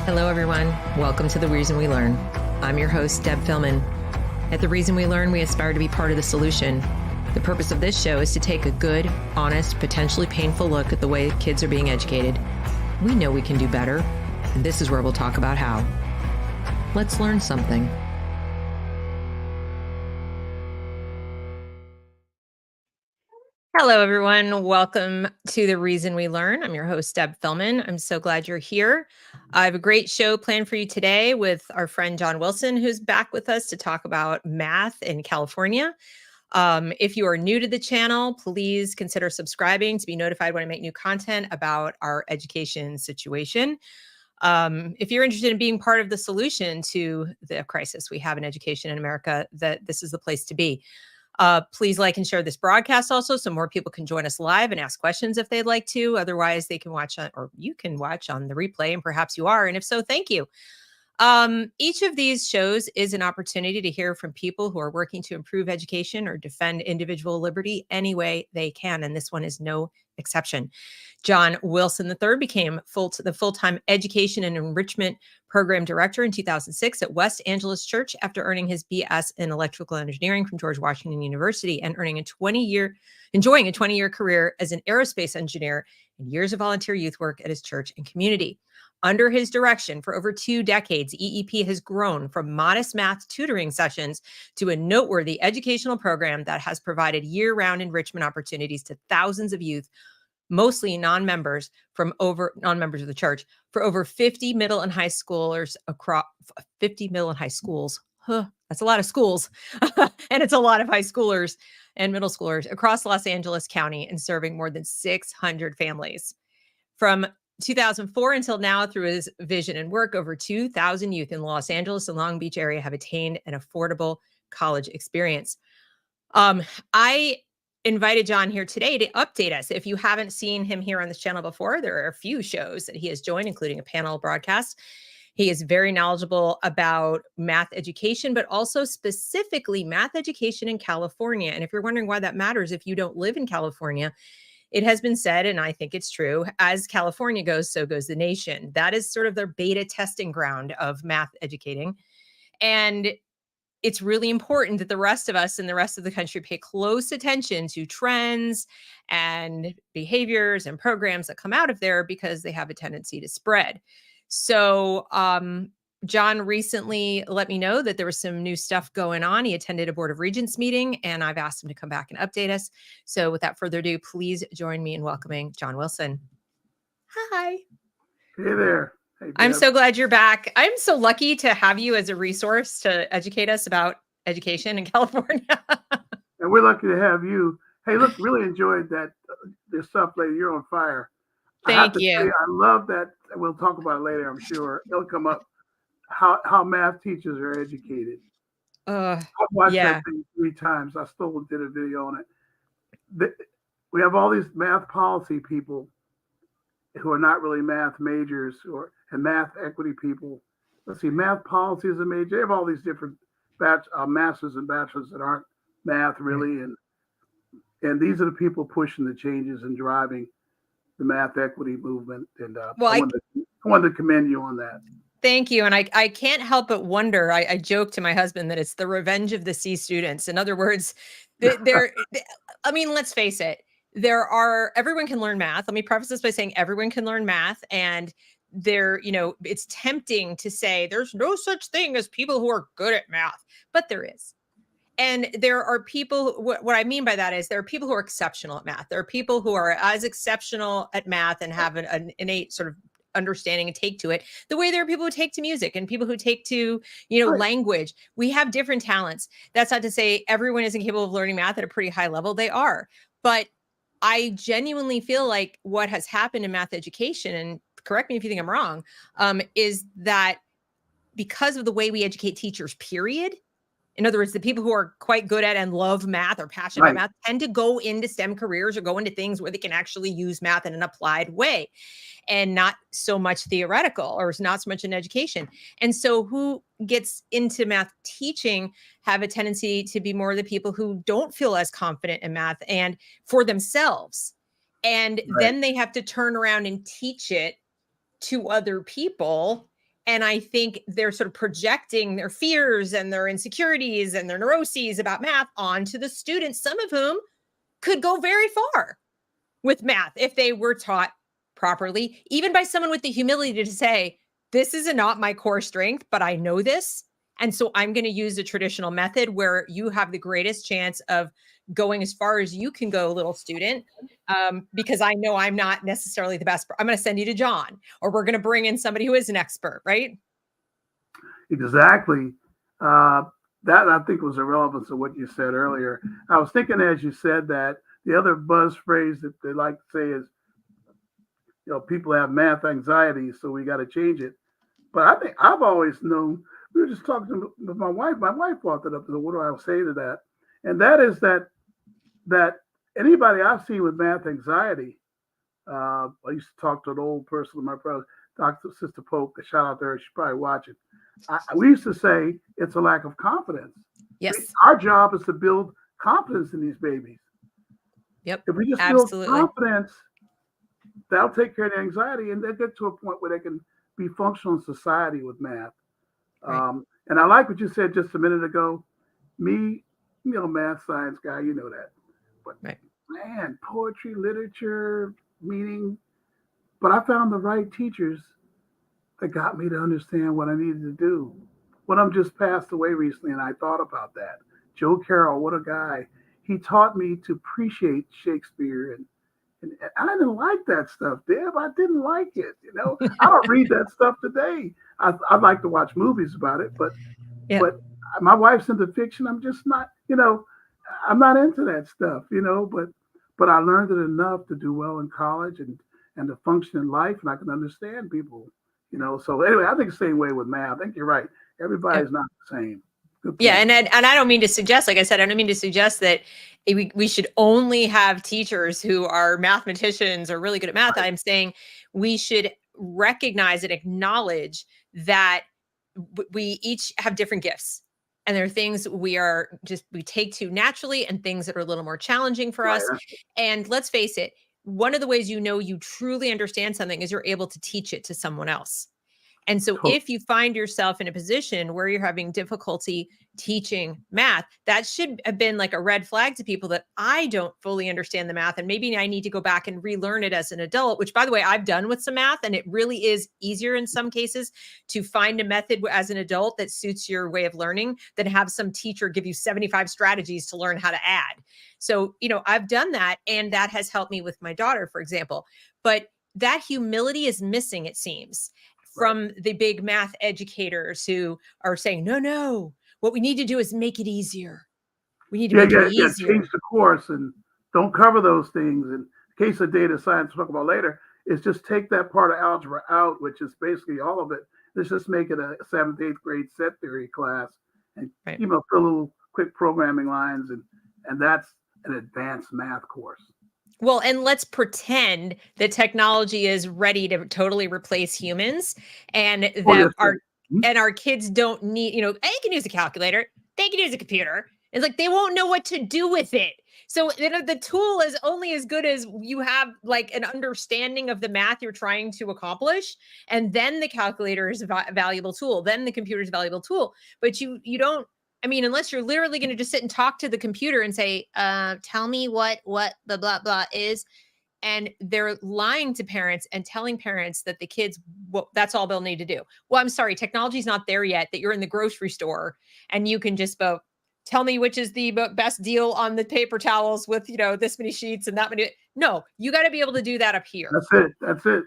Hello, everyone. Welcome to The Reason We Learn. I'm your host, Deb Philman. At The Reason We Learn, we aspire to be part of the solution. The purpose of this show is to take a good, honest, potentially painful look at the way kids are being educated. We know we can do better, and this is where we'll talk about how. Let's learn something. Hello, everyone. Welcome to The Reason We Learn. I'm your host, Deb Philman. I'm so glad you're here. I have a great show planned for you today with our friend John Wilson, who's back with us to talk about math in California. If you are new to the channel, please consider subscribing to be notified when I make new content about our education situation. If you're interested in being part of the solution to the crisis we have in education in America, that this is the place to be. Please like and share this broadcast also so more people can join us live and ask questions if they'd like to. Otherwise, they can watch on, or you can watch on the replay, and perhaps you are. And if so, thank you. Each of these shows is an opportunity to hear from people who are working to improve education or defend individual liberty any way they can. And this one is no exception. John Wilson III became the full-time Education and Enrichment Program Director in 2006 at West Angeles Church after earning his BS in Electrical Engineering from George Washington University and enjoying a 20-year career as an aerospace engineer and years of volunteer youth work at his church and community. Under his direction for over 2 decades, EEP has grown from modest math tutoring sessions to a noteworthy educational program that has provided year-round enrichment opportunities to thousands of youth, mostly non-members of the church, for over 50 middle and high schoolers across 50 middle and high schools. That's a lot of schools. And it's a lot of high schoolers and middle schoolers across Los Angeles County and serving more than 600 families. From 2004 until now, through his vision and work, over 2,000 youth in the Los Angeles and Long Beach area have attained an affordable college experience. I invited John here today to update us. If you haven't seen him here on this channel before, there are a few shows that he has joined, including a panel broadcast. He is very knowledgeable about math education, but also specifically math education in California. And if you're wondering why that matters, if you don't live in California, it has been said, and I think it's true, as California goes, so goes the nation. That is sort of their beta testing ground of math educating. And it's really important that the rest of us and the rest of the country pay close attention to trends and behaviors and programs that come out of there because they have a tendency to spread. So John recently let me know that there was some new stuff going on. He attended a Board of Regents meeting, and I've asked him to come back and update us. So without further ado, please join me in welcoming John Wilson. Hi. Hey there. Hey, I'm so glad you're back. I'm so lucky to have you as a resource to educate us about education in California. And we're lucky to have you. Hey, look, really enjoyed that this stuff, lady. You're on fire. Thank you. Say, I love that. We'll talk about it later, I'm sure. It'll come up. How math teachers are educated. I've watched that thing 3 times. I still did a video on it. We have all these math policy people who are not really math majors and math equity people. Let's see, math policy is a major. They have all these different masters and bachelors that aren't math really, and these are the people pushing the changes and driving the math equity movement. And I wanted to commend you on that. Thank you. And I can't help but wonder, I joke to my husband that it's the revenge of the C students. In other words, I mean, let's face it, everyone can learn math. Let me preface this by saying everyone can learn math. And it's tempting to say there's no such thing as people who are good at math, but there is. And there are people, what I mean by that is there are people who are exceptional at math. There are people who are as exceptional at math and have an innate sort of understanding and take to it the way there are people who take to music and people who take to language. We have different talents. That's not to say everyone isn't capable of learning math at a pretty high level. They are, but I genuinely feel like what has happened in math education, and correct me if you think I'm wrong, is that because of the way we educate teachers, period. In other words, the people who are quite good at and love math or passionate about math tend to go into STEM careers or go into things where they can actually use math in an applied way and not so much theoretical, or not so much in education. And so who gets into math teaching have a tendency to be more the people who don't feel as confident in math and for themselves. And then they have to turn around and teach it to other people. And I think they're sort of projecting their fears and their insecurities and their neuroses about math onto the students, some of whom could go very far with math if they were taught properly, even by someone with the humility to say, this is not my core strength, but I know this. And so I'm going to use a traditional method where you have the greatest chance of going as far as you can go, little student, because I know I'm not necessarily the best. I'm going to send you to John, or we're going to bring in somebody who is an expert, right? Exactly. That I think was the relevance of what you said earlier. I was thinking as you said that the other buzz phrase that they like to say is, people have math anxiety, so we got to change it. But I think I've always known. We were just talking with my wife. My wife brought that up. So what do I say to that? And that is that anybody I've seen with math anxiety, I used to talk to an old person in my brother, Dr. Sister Pope. Shout out there. She's probably watching. We used to say it's a lack of confidence. Yes. Our job is to build confidence in these babies. Yep. If we just absolutely. build confidence, that'll take care of the anxiety, and they'll get to a point where they can be functional in society with math. Right. And I like what you said just a minute ago. Me, math, science guy, you know that. But right. Man, poetry, literature, meaning. But I found the right teachers that got me to understand what I needed to do. One of them just passed away recently, and I thought about that. Joe Carroll, what a guy. He taught me to appreciate Shakespeare, and I didn't like that stuff, Deb. I didn't like it. I don't read that stuff today. I'd like to watch movies about it, but my wife's into fiction. I'm just not, I'm not into that stuff, but I learned it enough to do well in college and to function in life, and I can understand people, So anyway, I think the same way with math. I think you're right. Everybody's not the same. Yeah, and I don't mean to suggest, like I said, I don't mean to suggest that we should only have teachers who are mathematicians or really good at math. Right. I'm saying we should recognize and acknowledge that we each have different gifts. And there are things we take to naturally and things that are a little more challenging for us. And let's face it, one of the ways you truly understand something is you're able to teach it to someone else. And so if you find yourself in a position where you're having difficulty teaching math, that should have been like a red flag to people that I don't fully understand the math. And maybe I need to go back and relearn it as an adult, which by the way, I've done with some math. And it really is easier in some cases to find a method as an adult that suits your way of learning than have some teacher give you 75 strategies to learn how to add. So, I've done that, and that has helped me with my daughter, for example. But that humility is missing, it seems, from the big math educators who are saying, no, what we need to do is make it easier. We need to make it easier. Change the course and don't cover those things. In the case of data science, we'll talk about later, is just take that part of algebra out, which is basically all of it. Let's just make it a 7th, 8th grade set theory class and, fill little quick programming lines. And that's an advanced math course. Well, and let's pretend that technology is ready to totally replace humans, and that our kids don't need, they can use a calculator, they can use a computer. It's like they won't know what to do with it. So the tool is only as good as you have like an understanding of the math you're trying to accomplish, and then the calculator is a valuable tool. Then the computer is a valuable tool. But you don't. I mean, unless you're literally going to just sit and talk to the computer and say, tell me what the blah, blah is. And they're lying to parents and telling parents that the kids, that's all they'll need to do. Well, I'm sorry, technology's not there yet, that you're in the grocery store and you can just go, tell me which is the best deal on the paper towels with, this many sheets and that many. No, you got to be able to do that up here. That's it.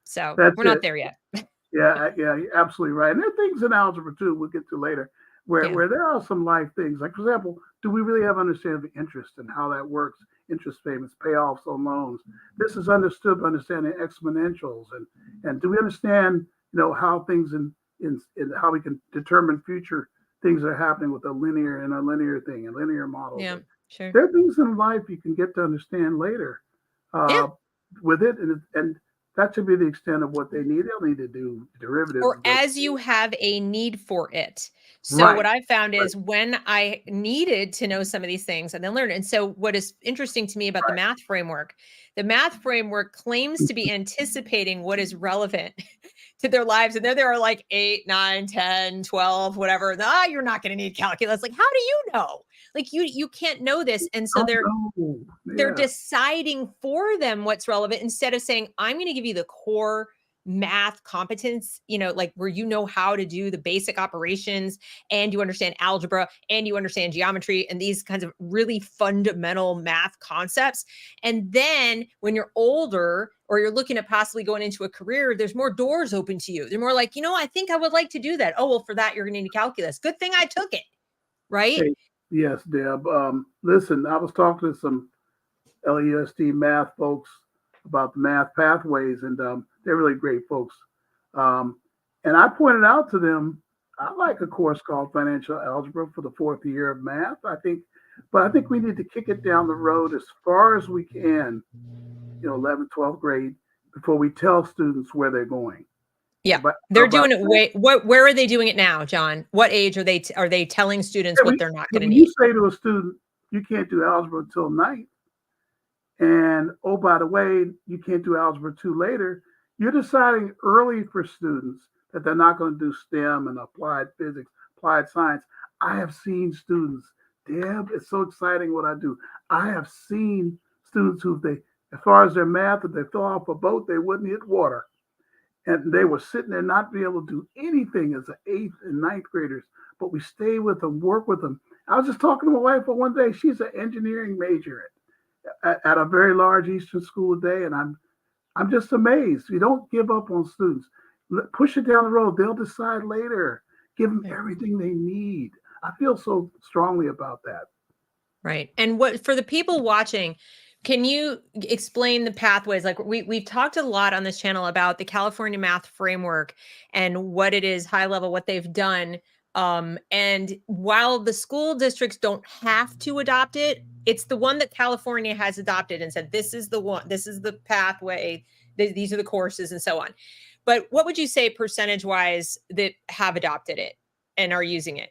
So we're not there yet. Yeah, you're absolutely right. And there are things in algebra too, we'll get to later, where there are some life things. Like, for example, do we really have understanding of interest and how that works? Interest payments, payoffs on loans. This is understood by understanding exponentials. And do we understand, how things in how we can determine future things that are happening with a linear and a linear thing, a linear model. Yeah, sure. There are things in life you can get to understand later with it. And that should be the extent of what they need. They'll need to do derivatives. Or as you have a need for it. So Right. what I found is when I needed to know some of these things and then learn it. And so what is interesting to me about the math framework claims to be anticipating what is relevant to their lives. And there are like 8, 9, 10, 12, whatever. You're not going to need calculus. Like, how do you know? Like you can't know this. And so they're deciding for them what's relevant instead of saying, I'm going to give you the core math competence, like where you know how to do the basic operations and you understand algebra and you understand geometry and these kinds of really fundamental math concepts. And then when you're older or you're looking at possibly going into a career, there's more doors open to you. They're more like, I think I would like to do that. Oh, well, for that, you're going to need calculus. Good thing I took it. Right? Hey, yes, Deb. Listen, I was talking to some LESD math folks about the math pathways, and they're really great folks. And I pointed out to them, I like a course called Financial Algebra for the 4th year of math. I think we need to kick it down the road as far as we can, 11th, 12th grade, before we tell students where they're going. Yeah, they're doing it. Where are they doing it now, John? What age are they telling students what they're not going to need? You say to a student, you can't do algebra until 9th. And, oh, by the way, you can't do algebra 2 later. You're deciding early for students that they're not going to do STEM and applied physics, applied science. I have seen students, Deb, it's so exciting what I do. I have seen students who as far as their math, if they fell off a boat, they wouldn't hit water. And they were sitting there not being able to do anything as 8th and 9th graders, but we stay with them, work with them. I was just talking to my wife one day. She's an engineering major at a very large Eastern school today, and I'm just amazed. You don't give up on students. Push it down the road. They'll decide later. Give them everything they need. I feel so strongly about that. Right. And what for the people watching, can you explain the pathways? Like we've talked a lot on this channel about the California math framework and what it is, high level, what they've done. And while the school districts don't have to adopt it, it's the one that California has adopted and said, this is the one, this is the pathway, these are the courses and so on. But what would you say percentage wise that have adopted it and are using it?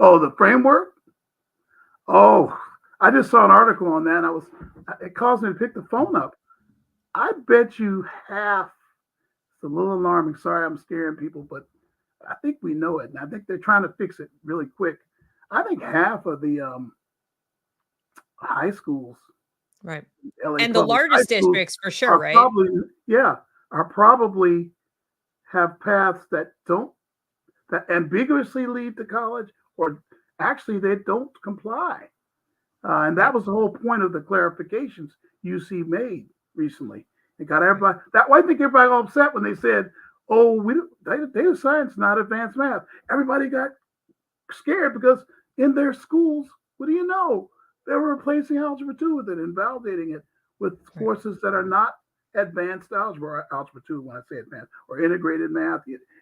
Oh, the framework? Oh, I just saw an article on that. It caused me to pick the phone up. I bet you half, it's a little alarming. Sorry, I'm scaring people, but I think we know it. And I think they're trying to fix it really quick. I think half of the high schools, right, LA and the largest districts for sure, right? Probably have paths that ambiguously lead to college, or actually they don't comply. And that was the whole point of the clarifications UC made recently. It got everybody. I think everybody got upset when they said, "Oh, data science, not advanced math." Everybody got scared because in their schools, what do you know? They were replacing algebra 2 with it and validating it with courses that are not advanced algebra, algebra 2 when I say advanced, or integrated math.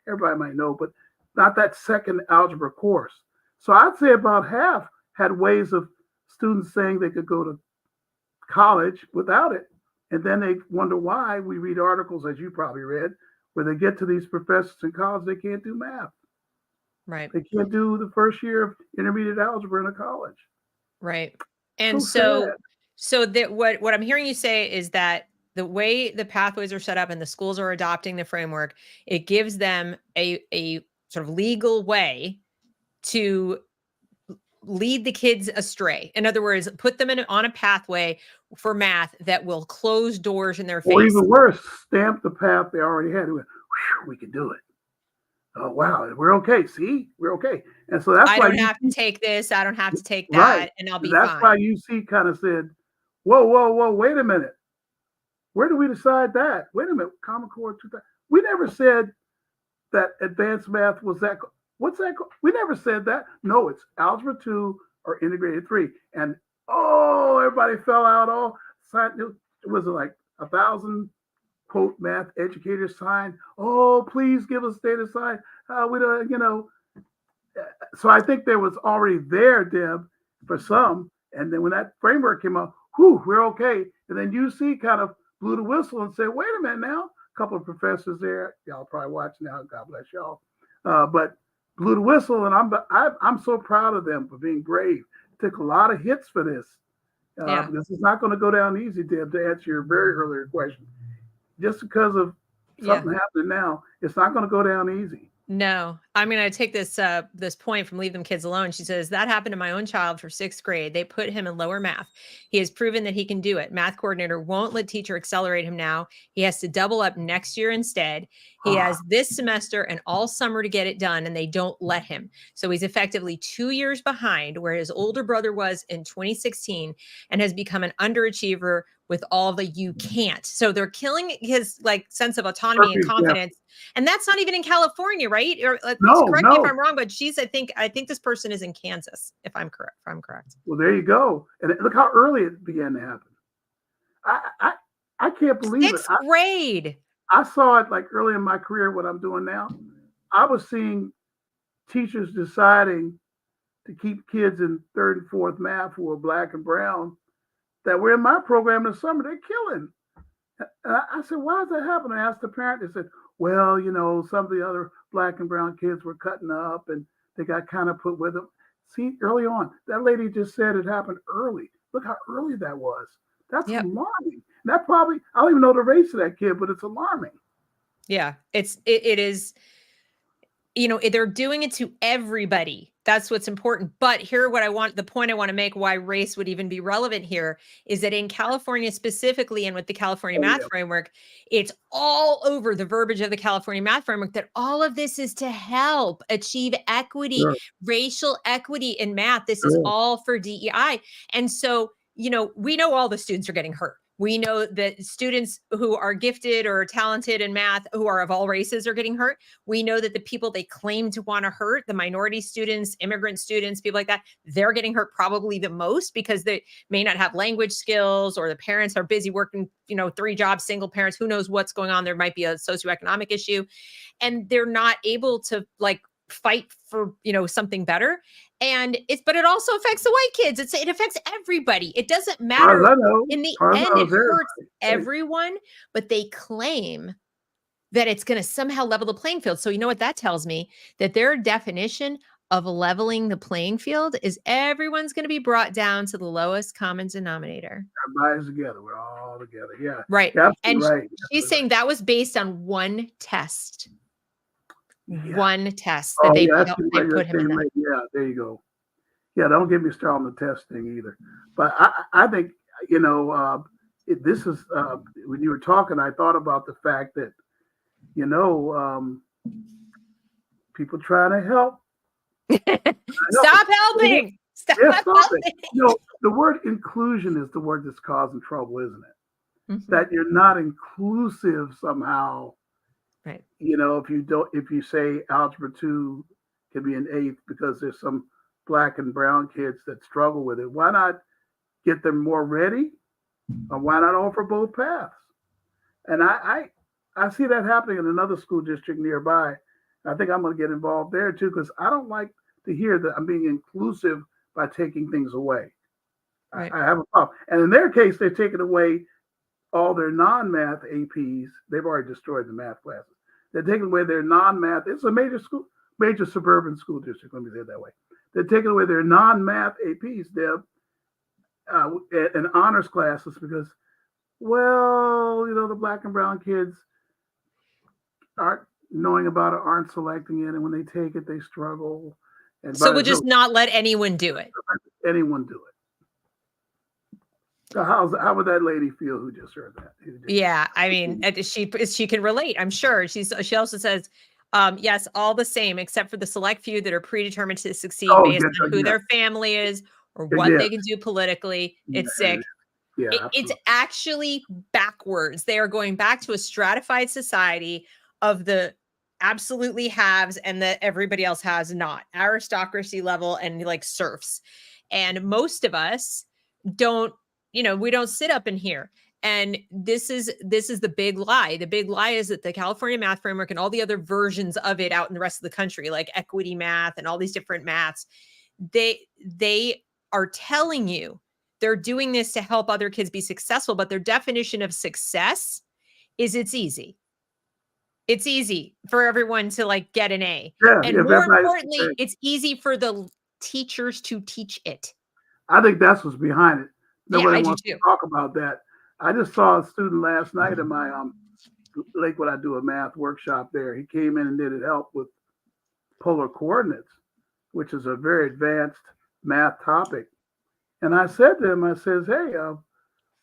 Everybody might know, but not that second algebra course. So I'd say about half had ways of students saying they could go to college without it. And then they wonder why. We read articles, as you probably read, where they get to these professors in college, they can't do math. Right. They can't do the first year of intermediate algebra in a college. Right. And so that what I'm hearing you say is that the way the pathways are set up and the schools are adopting the framework, it gives them a sort of legal way to lead the kids astray. In other words, put them on a pathway for math that will close doors in their face. Or even worse, stamp the path they already had. We can do it. Oh, wow, we're okay. See, we're okay. And so that's why I don't have to take this. I don't have to take that. Right. And I'll be fine. That's why UC kind of said, whoa, wait a minute. Where do we decide that? Wait a minute, Common Core 2000. We never said that advanced math was that. What's that? We never said that. No, it's algebra 2 or integrated 3. And everybody fell out. It was like 1,000 quote math educators signed. Oh, please give us data science. We don't, So I think there was already there, Deb, for some. And then when that framework came out, we're okay. And then UC kind of blew the whistle and said, wait a minute now. A couple of professors there, y'all probably watching now. God bless y'all. But blew the whistle, and I'm so proud of them for being brave. Took a lot of hits for this. Because it's not going to go down easy, Deb, to answer your very earlier question. Just because of something happening now, it's not going to go down easy. No, I'm going to take this this point from Leave Them Kids Alone. She says, that happened to my own child for 6th grade. They put him in lower math. He has proven that he can do it. Math coordinator won't let teacher accelerate him now. He has to double up next year instead. He has this semester and all summer to get it done, and they don't let him. So he's effectively 2 years behind where his older brother was in 2016 and has become an underachiever with all the you can't. So they're killing his like sense of autonomy and confidence. And that's not even in California, right? Or correct me if I'm wrong, but I think this person is in Kansas, if I'm correct. Well, there you go. And look how early it began to happen. I can't believe 6th grade. I saw it like early in my career, what I'm doing now. I was seeing teachers deciding to keep kids in 3rd and 4th math who were black and brown that were in my program in the summer. They're killing. And I said, why is that happening? I asked the parent. They said, well, some of the other black and brown kids were cutting up and they got kind of put with them. See, early on, that lady just said it happened early. Look how early that was. That's alarming. That probably, I don't even know the race of that kid, but it's alarming. Yeah, it is, they're doing it to everybody. That's what's important. But the point I want to make why race would even be relevant here is that in California specifically, and with the California Math Framework, it's all over the verbiage of the California Math Framework that all of this is to help achieve equity, racial equity in math. This is all for DEI. And so, we know all the students are getting hurt. We know that students who are gifted or talented in math, who are of all races, are getting hurt. We know that the people they claim to want to hurt, the minority students, immigrant students, people like that, they're getting hurt probably the most because they may not have language skills, or the parents are busy working, 3 jobs, single parents, who knows what's going on. There might be a socioeconomic issue, and they're not able to fight for something better. But it also affects the white kids. It affects everybody. It doesn't matter. In the end, it hurts everyone, but they claim that it's going to somehow level the playing field. So you know what that tells me? That their definition of leveling the playing field is everyone's going to be brought down to the lowest common denominator. Everybody's together. We're all together. Yeah. Right. And she's saying that was based on one test. One test that they put him in. Yeah, there you go. Yeah, don't get me started on the testing either. But I think, this is, when you were talking, I thought about the fact that, people trying to help. Stop helping. Stop helping. The word inclusion is the word that's causing trouble, isn't it? Mm-hmm. That you're not inclusive somehow. Right. If you say algebra 2 can be an 8th because there's some black and brown kids that struggle with it, why not get them more ready? Or why not offer both paths? And I see that happening in another school district nearby. I think I'm going to get involved there too, because I don't like to hear that I'm being inclusive by taking things away. Right. I have a problem. And in their case, they're taking away all their non-math APs. They've already destroyed the math classes. They're taking away their non-math. It's a major suburban school district. Let me say it that way. They're taking away their non-math APs, Deb, and honors classes because, the black and brown kids aren't knowing about it, aren't selecting it, and when they take it, they struggle. And so we'll just not let anyone do it. Anyone do it. So how would that lady feel who just heard that? Yeah, I mean, she can relate. I'm sure. She also says, yes, all the same, except for the select few that are predetermined to succeed based on who their family is or what they can do politically. It's sick. Yeah, it's actually backwards. They are going back to a stratified society of the absolutely haves and that everybody else has not. Aristocracy level and serfs. And most of us don't. We don't sit up in here. And this is the big lie. The big lie is that the California Math Framework and all the other versions of it out in the rest of the country, like equity math and all these different maths, they are telling you They're doing this to help other kids be successful, but their definition of success is it's easy. It's easy for everyone to like get an A. Yeah, And more importantly, it's easy for the teachers to teach it. I think that's what's behind it. Nobody wants to talk about that. I just saw a student last night in my Lakewood. I do a math workshop there. He came in and needed help with polar coordinates, which is a very advanced math topic. And I said to him, I says, "Hey,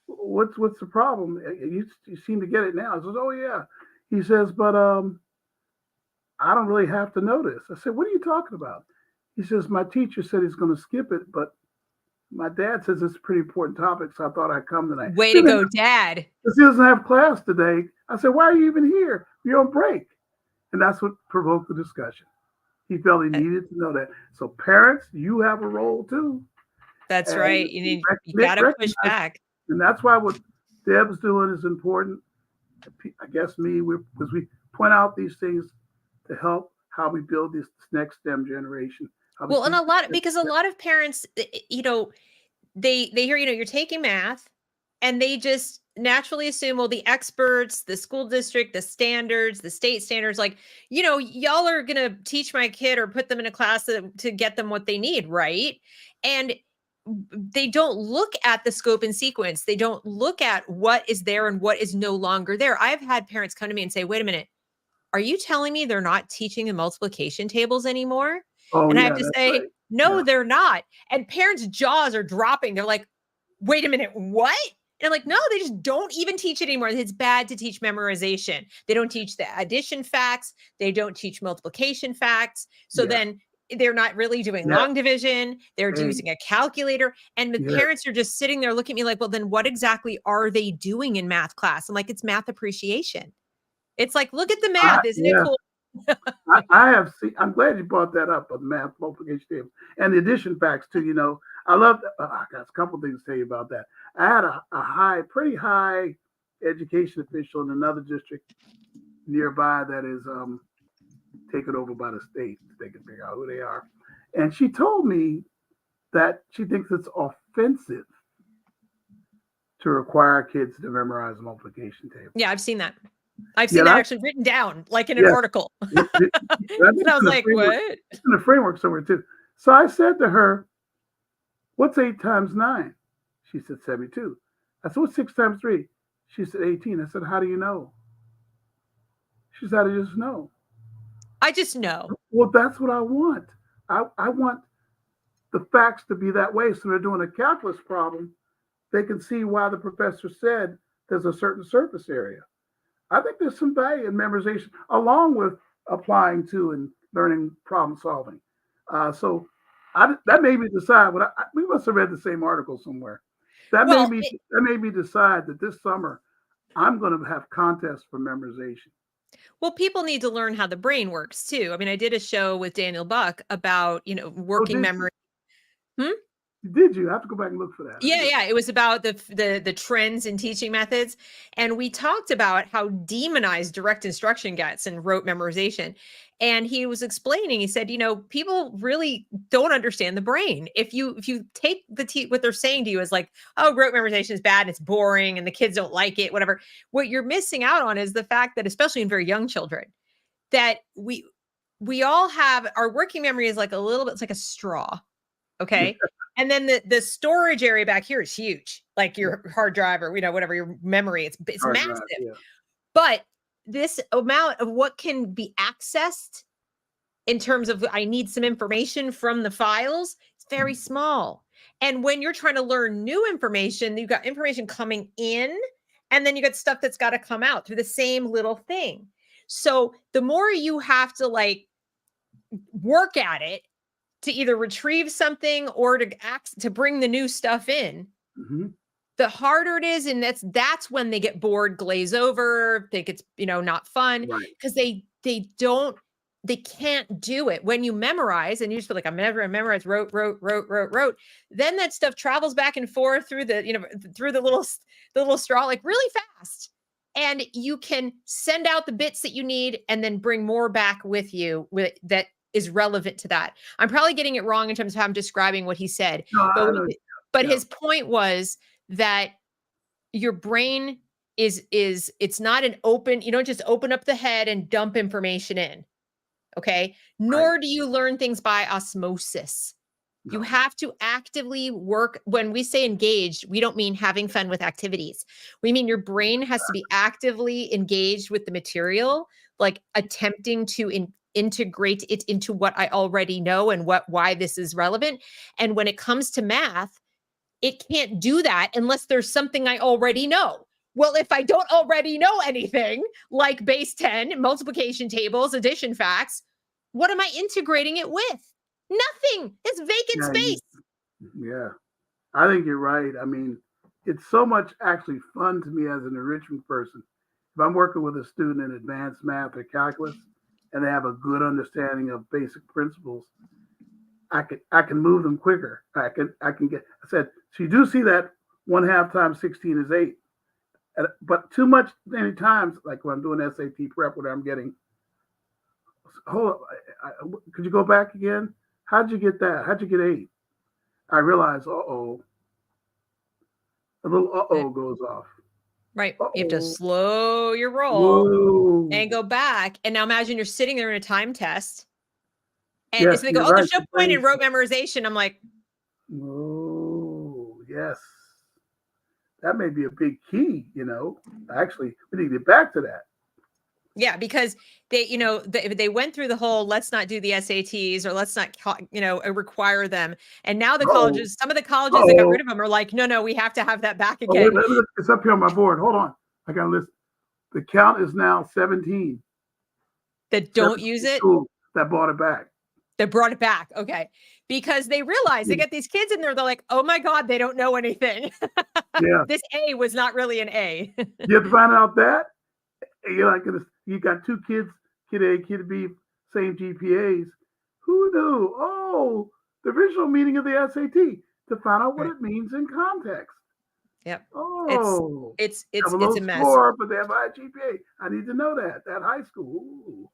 what's the problem? You seem to get it now." I says, "Oh yeah." He says, "But I don't really have to know this." I said, "What are you talking about?" He says, "My teacher said he's going to skip it, but my dad says it's a pretty important topic, so I thought I'd come tonight." Way to go, Dad. Because he doesn't have class today. I said, "Why are you even here? You're on break." And that's what provoked the discussion. He felt he needed to know that. So parents, you have a role too. That's right. You got to push back. And that's why what Deb's doing is important. I guess because we point out these things to help how we build this next STEM generation. Well, and a lot of parents, you know, they hear, you know, you're taking math and they just naturally assume, well, the experts, the school district, the standards, the state standards, like, you know, y'all are going to teach my kid or put them in a class to get them what they need. Right. And they don't look at the scope and sequence. They don't look at what is there and what is no longer there. I've had parents come to me and say, wait a minute, are you telling me they're not teaching the multiplication tables anymore? Oh, and yeah, I have to say, right. No, they're not. And parents' jaws are dropping. They're like, wait a minute, what? And I'm like, no, they just don't even teach it anymore. It's bad to teach memorization. They don't teach the addition facts. They don't teach multiplication facts. So then they're not really doing long division. They're using a calculator. And the parents are just sitting there looking at me like, well, then what exactly are they doing in math class? I'm like, it's math appreciation. It's like, look at the math. Isn't it cool? I have seen. I'm glad you brought that up, of math multiplication table and the addition facts too. You know, I love. I got a couple things to tell you about that. I had a pretty high education official in another district nearby that is taken over by the state. They can figure out who they are, and she told me that she thinks it's offensive to require kids to memorize a multiplication table. Yeah, I've seen that. I've seen that actually written down, like in an article. And I was like, what? It's in the framework somewhere too. So I said to her, "What's 8 times 9? She said 72. I said, "What's 6 times 3? She said 18. I said, "How do you know?" She said, "I just know." I just know. Well, that's what I want. I want the facts to be that way. So they're doing a calculus problem, they can see why the professor said there's a certain surface area. I think there's some value in memorization along with applying to and learning problem solving. So that made me decide. We must have read the same article somewhere. That made me decide that this summer I'm going to have contests for memorization. Well, people need to learn how the brain works too. I mean, I did a show with Daniel Buck about, you know, working memory. Did you? I have to go back and look for that. Yeah. It was about the trends in teaching methods. And we talked about how demonized direct instruction gets in rote memorization. And he was explaining, he said, you know, people really don't understand the brain. If you take what they're saying to you as like, oh, rote memorization is bad, and it's boring, and the kids don't like it, whatever. What you're missing out on is the fact that, especially in very young children, that we all have, our working memory is like a little bit, it's like a straw. Okay. And then the storage area back here is huge, like your hard drive or, you know, whatever your memory, it's massive. But this amount of what can be accessed in terms of, I need some information from the files, it's very small. And when you're trying to learn new information, you've got information coming in, and then you got stuff that's got to come out through the same little thing. So the more you have to like work at it, to either retrieve something or to bring the new stuff in, the harder it is. And that's when they get bored, glaze over, think it's, you know, not fun, because they can't do it. When you memorize and you just feel like I memorize, wrote, then that stuff travels back and forth through the little straw, like really fast. And you can send out the bits that you need and then bring more back with you that is relevant to that. I'm probably getting it wrong in terms of how I'm describing what he said. No, but But his point was that your brain it's not an open, you don't just open up the head and dump information in. Okay. Nor do you learn things by osmosis. You have to actively work. When we say engaged, we don't mean having fun with activities. We mean your brain has to be actively engaged with the material, like attempting to integrate it into what I already know and why this is relevant. And when it comes to math, it can't do that unless there's something I already know. Well, if I don't already know anything like base 10, multiplication tables, addition facts, what am I integrating it with? Nothing. It's vacant space. Yeah, I think you're right. I mean, it's so much actually fun to me as an enrichment person. If I'm working with a student in advanced math or calculus and they have a good understanding of basic principles, I can move them quicker. I said, so you do see that 1/2 times 16 is 8. But too much many times, like when I'm doing SAT prep, where I'm getting, hold on, could you go back again? How'd you get that? How'd you get 8? I realize, a little goes off. Right. You have to slow your roll and go back. And now imagine you're sitting there in a time test. And so they go, there's no point in rote memorization. I'm like, oh, yes. That may be a big key, Actually, we need to get back to that. Yeah, because they went through the whole let's not do the SATs or let's not require them. And now the colleges, some of the colleges that got rid of them are like, no, we have to have that back again. It's up here on my board. Hold on. I got a list. The count is now 17. That don't use it? That brought it back. That brought it back. Okay. Because they realize they get these kids in there. They're like, oh my God, they don't know anything. Yeah. This A was not really an A. You have to find out that. You're like, you got 2 kids, kid A, kid B, same GPAs. Who knew? Oh, the original meaning of the SAT to find out what it means in context. Yep. Oh, it's a mess. Score, but they have a high GPA. I need to know that high school. Ooh.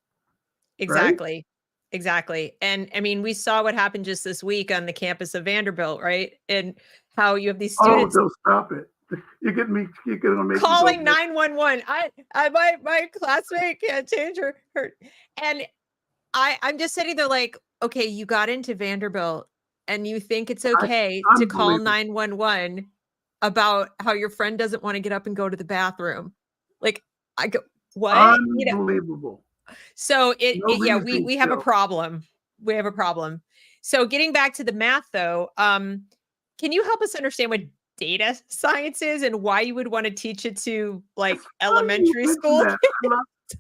Exactly. Right? Exactly. And I mean, we saw what happened just this week on the campus of Vanderbilt, right? And how you have these students. Oh, don't stop it. You're going to make calling 911. My classmate can't change her. And I'm just sitting there like, okay, you got into Vanderbilt and you think it's okay to call 911 about how your friend doesn't want to get up and go to the bathroom. Like, I go, what? Unbelievable. So we have a problem. We have a problem. So getting back to the math though, can you help us understand what data science is and why you would want to teach it to like elementary school?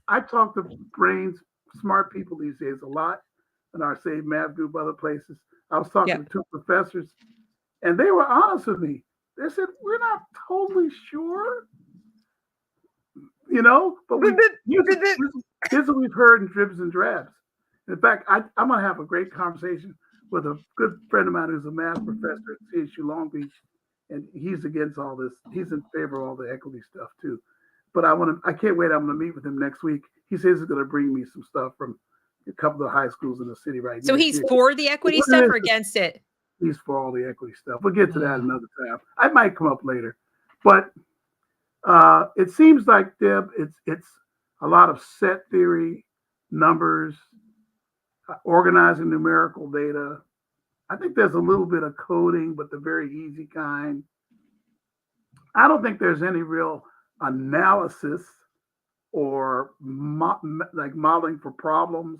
I talk to smart people these days a lot in our Save Math group, other places. I was talking to 2 professors and they were honest with me. They said, we're not totally sure, but here's what we've heard in dribs and drabs. In fact, I'm going to have a great conversation with a good friend of mine who's a math professor at CSU Long Beach. And he's against all this. He's in favor of all the equity stuff too. But I can't wait. I'm going to meet with him next week. He says he's going to bring me some stuff from a couple of high schools in the city right now. So he's for the equity stuff or against it? He's for all the equity stuff. We'll get to that another time. I might come up later. But it seems like, Deb, it's a lot of set theory, numbers, organizing numerical data. I think there's a little bit of coding, but the very easy kind. I don't think there's any real analysis or modeling for problems.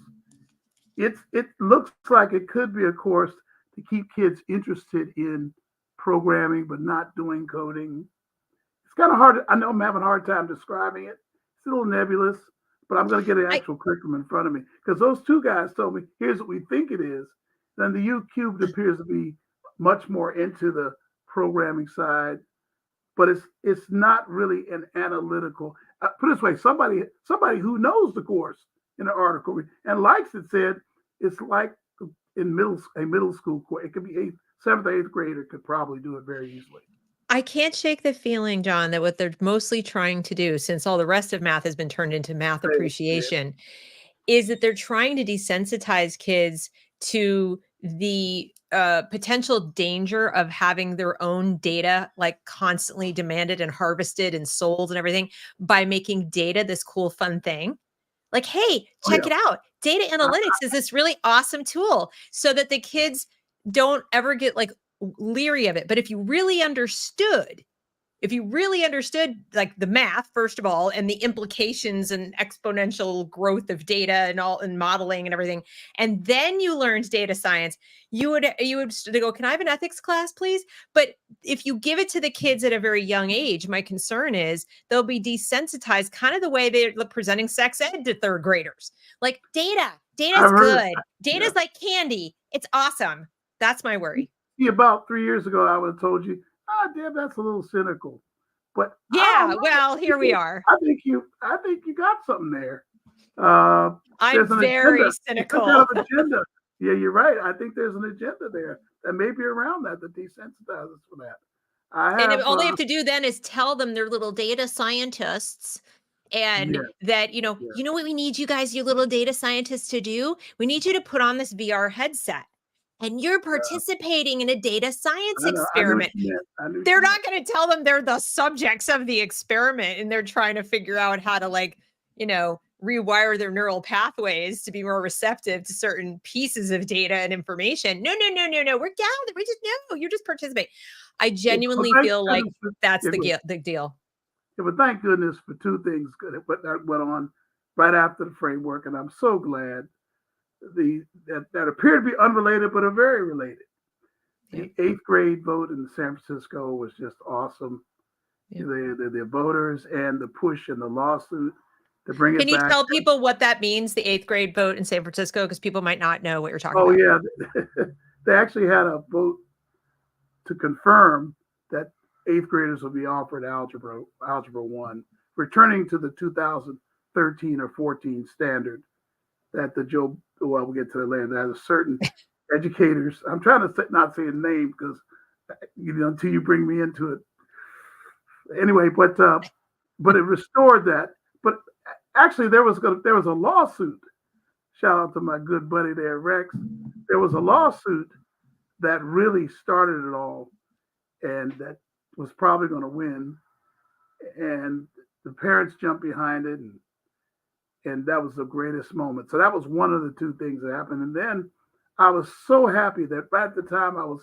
It looks like it could be a course to keep kids interested in programming, but not doing coding. It's kind of hard. I know I'm having a hard time describing it. It's a little nebulous, but I'm going to get an actual curriculum in front of me because those 2 guys told me, here's what we think it is. Then the U cubed appears to be much more into the programming side, but it's not really an analytical. Put it this way, somebody who knows the course in the article and likes it said it's like in a middle school course. It could be 7th or 8th grader could probably do it very easily. I can't shake the feeling, John, that what they're mostly trying to do, since all the rest of math has been turned into math appreciation, is that they're trying to desensitize kids to the potential danger of having their own data like constantly demanded and harvested and sold and everything by making data this cool, fun thing. Like, hey, check it out. Data analytics is this really awesome tool so that the kids don't ever get like leery of it. But if you really understood like the math, first of all, and the implications and exponential growth of data and all and modeling and everything, and then you learned data science, you would go, can I have an ethics class, please? But if you give it to the kids at a very young age, my concern is they'll be desensitized, kind of the way they're presenting sex ed to third graders. Like data's good. Data's like candy. It's awesome. That's my worry. See, about 3 years ago, I would have told you, Deb, that's a little cynical. But yeah, well, here we are. I think you got something there. I'm very cynical. There's an agenda. Yeah, you're right. I think there's an agenda there that may be around that desensitizes us for that. And all they have to do then is tell them they're little data scientists. And that, you know what we need you guys, you little data scientists, to do? We need you to put on this VR headset. And you're participating in a data science experiment. They're not going to tell them they're the subjects of the experiment and they're trying to figure out how to rewire their neural pathways to be more receptive to certain pieces of data and information. No. We're gathered. We just know you're just participating. I genuinely feel like that's the deal. Yeah, but thank goodness for two things that went on right after the framework. And I'm so glad that appear to be unrelated, but are very related. The 8th grade vote in San Francisco was just awesome. Yeah. The voters and the push and the lawsuit to bring it back. Can you tell people what that means, the 8th grade vote in San Francisco? Because people might not know what you're talking about. Oh, yeah. They actually had a vote to confirm that 8th graders will be offered Algebra 1, returning to the 2013 or 14 standard that we'll get to that later. That is certain educators. I'm trying to not say a name because until you bring me into it. Anyway, but it restored that. But actually, there was a lawsuit. Shout out to my good buddy there, Rex. There was a lawsuit that really started it all, and that was probably going to win. And the parents jumped behind it, and that was the greatest moment. So that was one of the two things that happened. And then I was so happy that at the time I was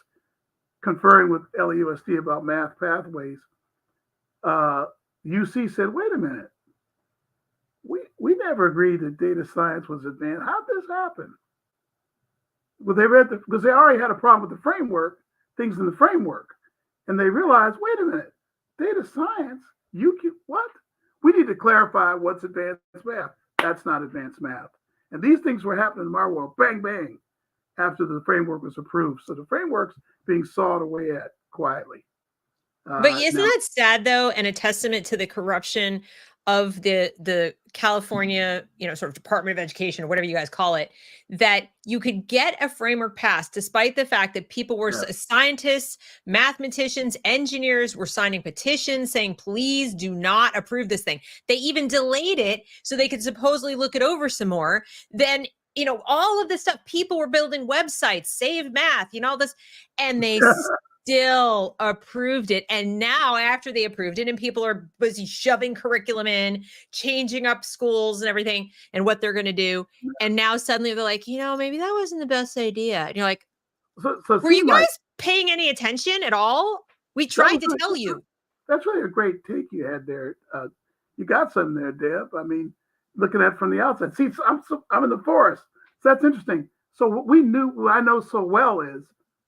conferring with LAUSD about math pathways, UC said, wait a minute, we never agreed that data science was advanced. How'd this happen? Well, because they already had a problem with the framework, things in the framework. And they realized, wait a minute, data science, what? We need to clarify what's advanced math. That's not advanced math. And these things were happening in my world, bang, bang, after the framework was approved. So the framework's being sawed away at quietly. But isn't that sad, though, and a testament to the corruption of the California, sort of Department of Education or whatever you guys call it, that you could get a framework passed despite the fact that people were scientists, mathematicians, engineers were signing petitions saying, please do not approve this thing. They even delayed it so they could supposedly look it over some more. Then, all of this stuff, people were building websites, Save Math, all this, and they still approved it. And now after they approved it and people are busy shoving curriculum in, changing up schools and everything and what they're going to do. And now suddenly they're like, maybe that wasn't the best idea. And you're like, were you guys paying any attention at all? We tried to tell you. That's really a great take you had there. You got something there, Deb. I mean, looking at it from the outside. See, I'm in the forest. So that's interesting. So what I know so well is,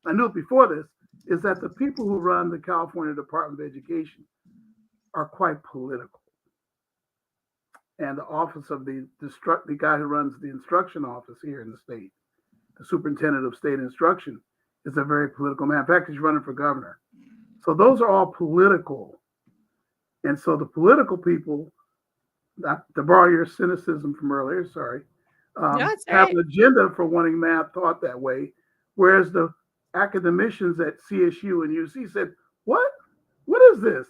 I knew it before this, is that the people who run the California Department of Education are quite political. And the office of the guy who runs the instruction office here in the state, the superintendent of state instruction, is a very political man. In fact, he's running for governor. So those are all political. And so the political people, to borrow your cynicism from earlier, have an agenda for wanting math taught that way, whereas the academicians at CSU and UC said, what is this?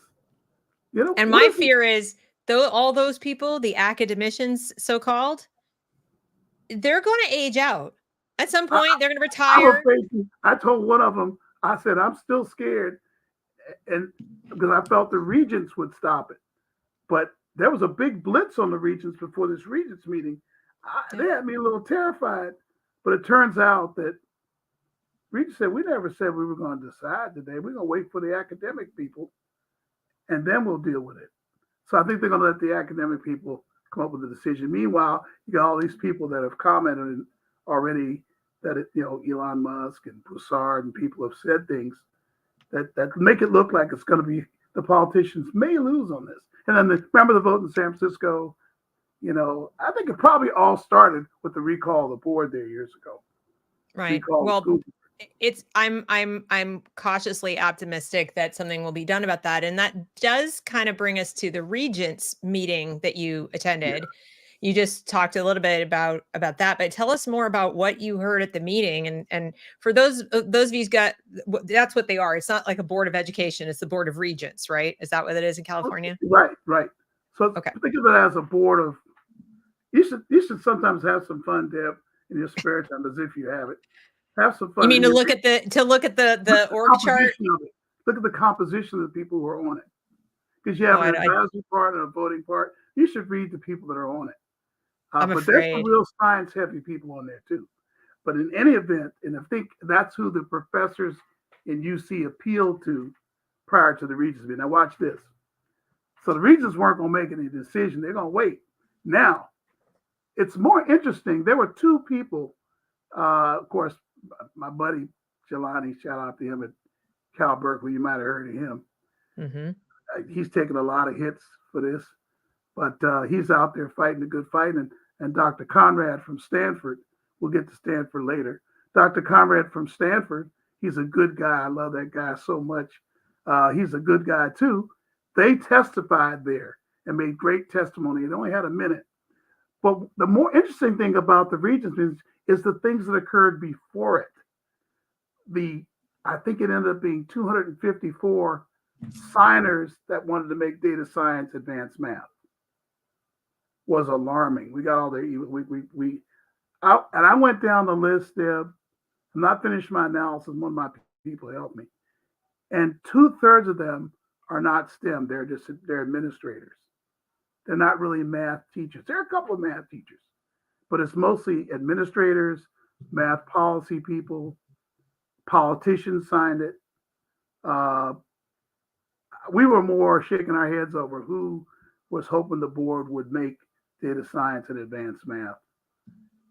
And my fear is, though, all those people, the academicians, so-called, they're going to age out. At some point, they're going to retire. I told one of them, I said, I'm still scared, and because I felt the regents would stop it. But there was a big blitz on the regents before this regents meeting. They had me a little terrified. But it turns out that regents said, we never said we were going to decide today. We're going to wait for the academic people, and then we'll deal with it. So I think they're going to let the academic people come up with a decision. Meanwhile, you got all these people that have commented already that Elon Musk and Broussard and people have said things that make it look like it's going to be the politicians may lose on this. And then remember the vote in San Francisco? I think it probably all started with the recall of the board there years ago. Right. Well, I'm cautiously optimistic that something will be done about that. And that does kind of bring us to the regents meeting that you attended. Yeah. You just talked a little bit about that, but tell us more about what you heard at the meeting. And for those of you that's what they are. It's not like a board of education. It's the board of regents, right? Is that what it is in California? Right. So think of it as a board of, you should sometimes have some fun, Deb, in your spare time, as if you have it. Have some fun. You mean to look at the org chart? Look at the composition of the people who are on it. Because you have an advisory part and a voting part. You should read the people that are on it. But there's some real science-heavy people on there too. But in any event, and I think that's who the professors in UC appealed to prior to the regents meeting. Now watch this. So the regents weren't going to make any decision. They're going to wait. Now, it's more interesting. There were two people, of course, my buddy Jelani, shout out to him at Cal Berkeley. You might have heard of him. Mm-hmm. He's taken a lot of hits for this, but he's out there fighting a good fight. And Dr. Conrad from Stanford, we'll get to Stanford later. Dr. Conrad from Stanford, he's a good guy. I love that guy so much. He's a good guy too. They testified there and made great testimony. It only had a minute. But the more interesting thing about the regents is the things that occurred before it. I think it ended up being 254 signers that wanted to make data science advanced math. Was alarming. We got all the and I went down the list, Deb. I'm not finished my analysis. One of my people helped me, and 2/3 of them are not STEM. They're administrators. They're not really math teachers. There are a couple of math teachers, but it's mostly administrators, math policy people, politicians signed it. We were more shaking our heads over who was hoping the board would make data science and advanced math.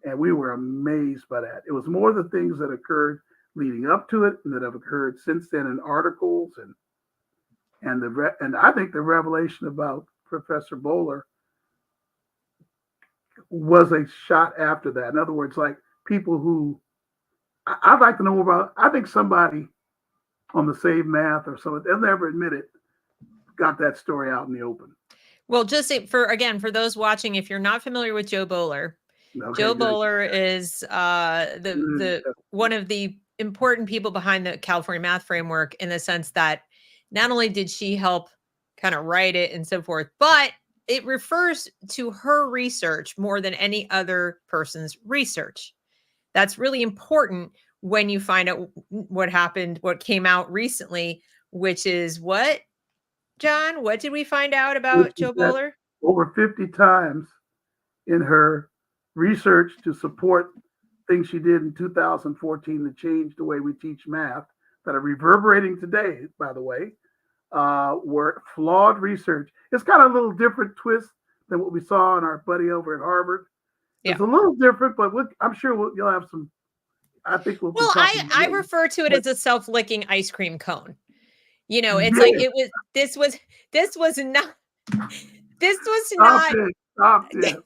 And we were amazed by that. It was more the things that occurred leading up to it and that have occurred since then in articles and I think the revelation about Professor Bowler was a shot after that. In other words, like people who I'd like to know about. I think somebody on the Save Math or someone, they'll never admit it, got that story out in the open. Well, just for those watching, if you're not familiar with Joe Bowler, Joe Bowler is the one of the important people behind the California Math Framework, in the sense that not only did she help kind of write it and so forth, but it refers to her research more than any other person's research. That's really important when you find out what happened, what came out recently, which is what, John? What did we find out about Joe Bowler? Over 50 times in her research to support things she did in 2014 to change the way we teach math, that are reverberating today, by the way, were flawed research. It's kind of a little different twist than what we saw in our buddy over at Harvard. It's a little different, but I'm sure you'll have some. I think we'll. Well, I refer to it as a self-licking ice cream cone. It's like it was. This was not. This was not. Stop it.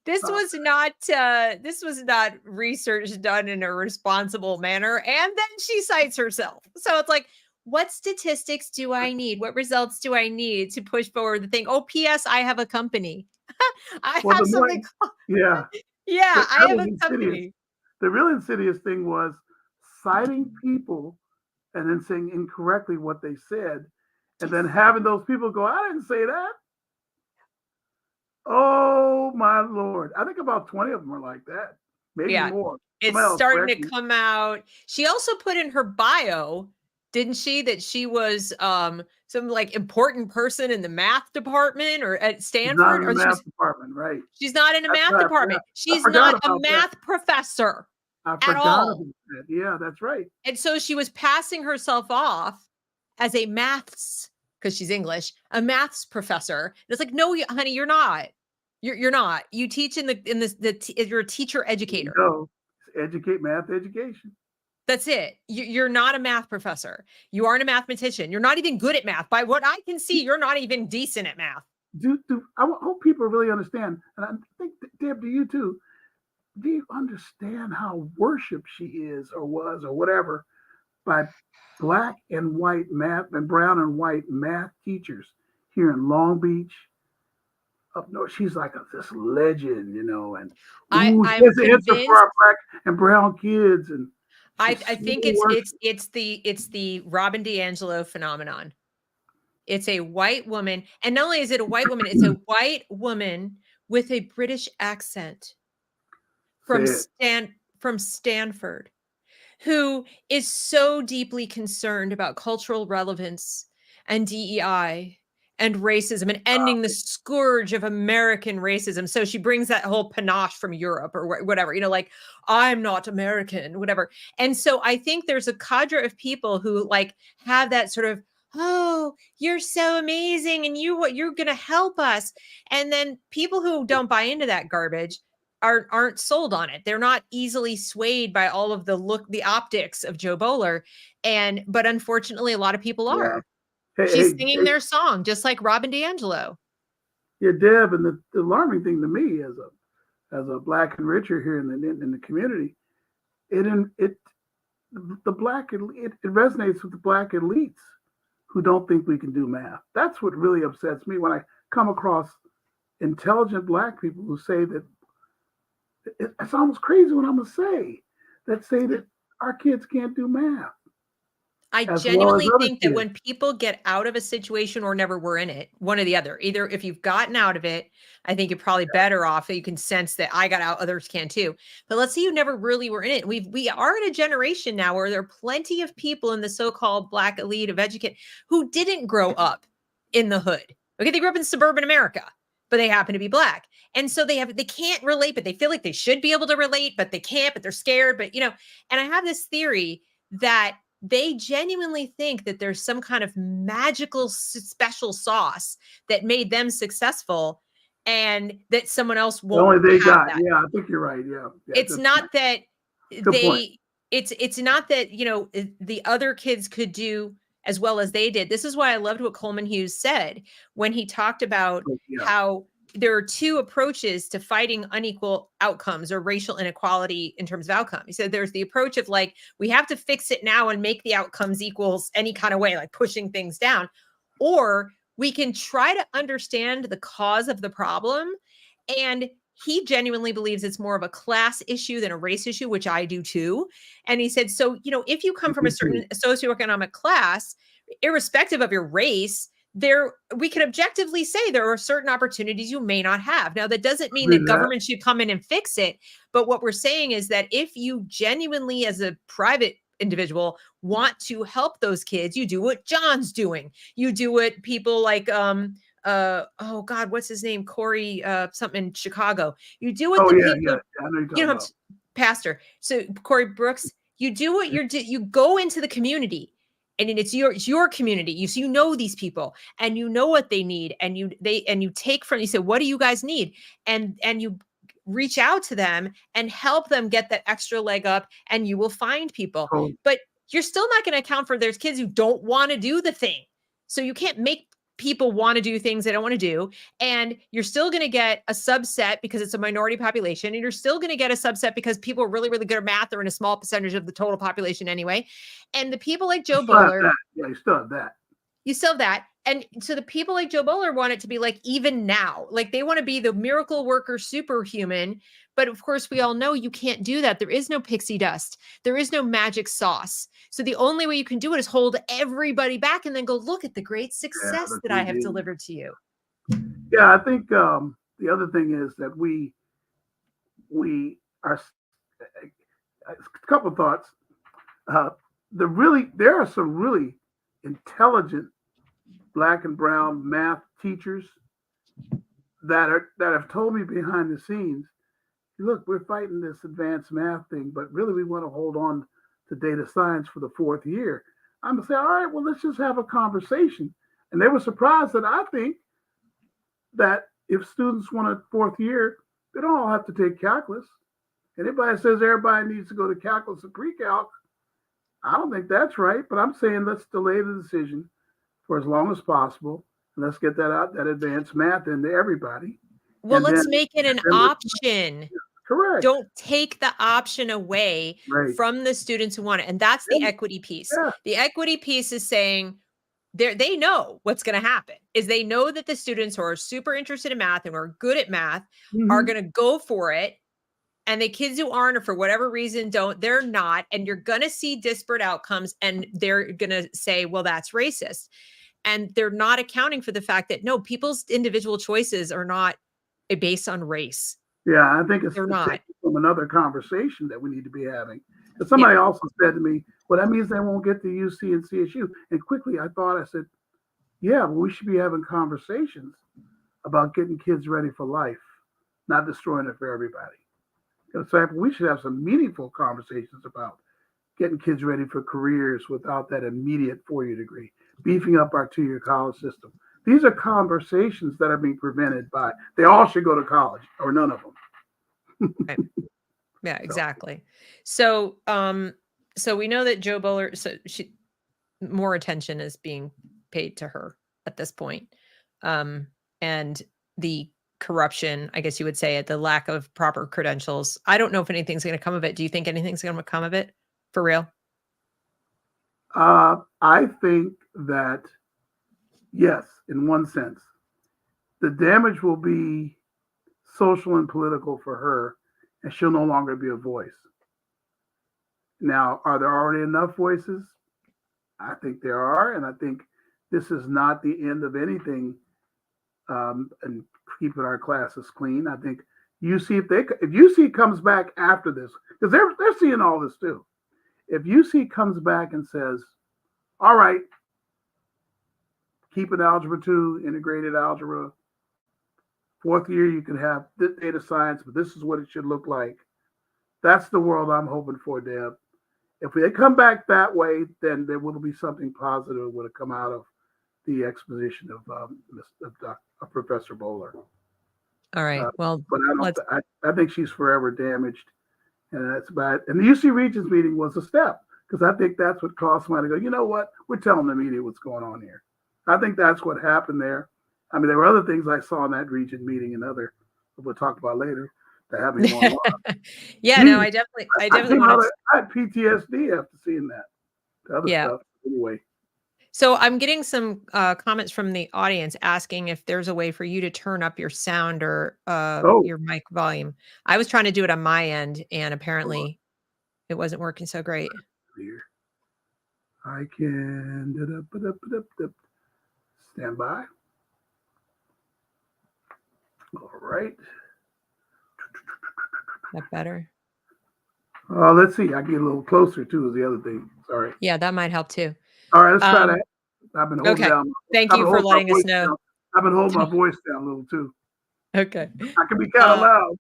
This was not research done in a responsible manner. And then she cites herself. So it's like, what statistics do I need? What results do I need to push forward the thing? Oh, P.S. I have a company. I have something. Yeah. I have a company. The real insidious thing was citing people and then saying incorrectly what they said, and then having those people go, I didn't say that. Oh, my Lord. I think about 20 of them are like that. maybe more. It's starting to come out. She also put in her bio, didn't she, that she was some like important person in the math department or at Stanford? She's not in the math department, right? She's not in a math department. She's not a math professor at all. Yeah, that's right. And so she was passing herself off as a maths, because she's English, a maths professor. And it's like, no, honey, you're not. You're not. You teach you're a teacher educator. No, educate math education. That's it. You're not a math professor. You aren't a mathematician. You're not even good at math. By what I can see, you're not even decent at math. I hope people really understand, and I think, Deb, do you too? Do you understand how worshipped she is or was or whatever by black and white math and brown and white math teachers here in Long Beach? Up north, she's like this legend, and I'm convinced for our black and brown kids. And I think it's the Robin DiAngelo phenomenon. It's a white woman, and not only is it a white woman, it's a white woman with a British accent from Stanford, who is so deeply concerned about cultural relevance and DEI and racism and ending the scourge of American racism. So she brings that whole panache from Europe or whatever, like, I'm not American, whatever. And so I think there's a cadre of people who like have that sort of, oh, you're so amazing and you're going to help us. And then people who don't buy into that garbage aren't sold on it. They're not easily swayed by all of the optics of Jo Boaler. But unfortunately, a lot of people are. She's singing their song, just like Robin DiAngelo. Yeah, Deb, and the alarming thing to me as a black enricher here in the community, it resonates with the black elites who don't think we can do math. That's what really upsets me when I come across intelligent black people who say that it's almost crazy what I'm going to say, that say that our kids can't do math. I genuinely think that when people get out of a situation or never were in it, one or the other, either if you've gotten out of it, I think you're probably better off. You can sense that I got out, others can too. But let's say you never really were in it. We are in a generation now where there are plenty of people in the so-called black elite of educate who didn't grow up in the hood. Okay, they grew up in suburban America, but they happen to be black. And so they can't relate, but they feel like they should be able to relate, but they can't, but they're scared. But, and I have this theory that they genuinely think that there's some kind of magical special sauce that made them successful and that someone else won't have that. Yeah, I think you're right. Yeah. It's not that it's not that, the other kids could do as well as they did. This is why I loved what Coleman Hughes said when he talked about how there are two approaches to fighting unequal outcomes or racial inequality in terms of outcome. He said there's the approach of like, we have to fix it now and make the outcomes equals any kind of way, like pushing things down, or we can try to understand the cause of the problem. And he genuinely believes it's more of a class issue than a race issue, which I do too. And he said, so, if you come from a certain socioeconomic class, irrespective of your race, we can objectively say there are certain opportunities you may not have. Now, that doesn't mean that government should come in and fix it. But what we're saying is that if you genuinely, as a private individual, want to help those kids, you do what John's doing. You do what people like, oh God, what's his name? Corey, something in Chicago. You do what people, pastor. So Corey Brooks, you do what you go into the community. And it's your community. You know these people and you know what they need. And you take from, you say, what do you guys need? And you reach out to them and help them get that extra leg up and you will find people. But you're still not going to account for there's kids who don't want to do the thing. So you can't make people want to do things they don't want to do. And you're still going to get a subset because it's a minority population. And you're still going to get a subset because people are really, really good at math. They're in a small percentage of the total population anyway. And the people like Jo Boaler. Yeah, you still have that. You still have that. And so the people like Jo Boaler want it to be like even now. Like they want to be the miracle worker superhuman. But of course, we all know you can't do that. There is no pixie dust. There is no magic sauce. So the only way you can do it is hold everybody back and then go, look at the great success that I have delivered to you. Yeah, I think the other thing is that we are a couple of thoughts. There are some really intelligent black and brown math teachers that have told me behind the scenes, look, we're fighting this advanced math thing, but really we want to hold on to data science for the fourth year. I'm gonna say, all right, well, let's just have a conversation. And they were surprised that I think that if students want a fourth year, they don't all have to take calculus. Anybody says everybody needs to go to calculus and pre-calc, I don't think that's right. But I'm saying let's delay the decision for as long as possible. And let's get that advanced math into everybody. Well, let's make it an option. Correct. Don't take the option away from the students who want it. And that's the equity piece. Yeah. The equity piece is saying they know what's going to happen is they know that the students who are super interested in math and are good at math are going to go for it. And the kids who aren't, or for whatever reason they're not. And you're going to see disparate outcomes and they're going to say, well, that's racist. And they're not accounting for the fact that no, people's individual choices are not based on race. Yeah, I think it's not from another conversation that we need to be having. Because somebody also said to me, well, that means they won't get to UC and CSU. And quickly I said, yeah, well, we should be having conversations about getting kids ready for life, not destroying it for everybody. In fact, we should have some meaningful conversations about getting kids ready for careers without that immediate four-year degree, beefing up our two-year college system. These are conversations that are being prevented by, they all should go to college or none of them. Right. Yeah, exactly. So, so we know that Jo Boaler, more attention is being paid to her at this point. And the corruption, I guess you would say, at the lack of proper credentials. I don't know if anything's going to come of it. Do you think anything's going to come of it for real? I think that, yes, in one sense, the damage will be social and political for her, and she'll no longer be a voice. Now, are there already enough voices? I think there are, and I think this is not the end of anything. And keeping our classes clean. I think UC, if UC comes back after this, because they're seeing all this too. If UC comes back and says, all right, keep it Algebra 2, integrated algebra, fourth year you can have data science, but this is what it should look like. That's the world I'm hoping for, Deb. If they come back that way, then there will be something positive that would have come out of the exposition of Professor Boaler. All right. Well, but I think she's forever damaged, and that's bad. And the UC Regents meeting was a step, because I think that's what caused somebody to go, you know what? We're telling the media what's going on here. I think that's what happened there. I mean, there were other things I saw in that Regent meeting and other we'll talk about later that have me going on. Yeah, no, I definitely want to. I had PTSD after seeing that. The other stuff, anyway. So I'm getting some comments from the audience asking if there's a way for you to turn up your sound or your mic volume. I was trying to do it on my end, and apparently it wasn't working so great. Here. I can stand by. All right. That better? Let's see. I get a little closer too is the other thing. Sorry. Yeah, that might help too. All right, let's try that. I've been holding down. Thank you for letting us know. Down. I've been holding my voice down a little too. Okay. I can be kind of loud.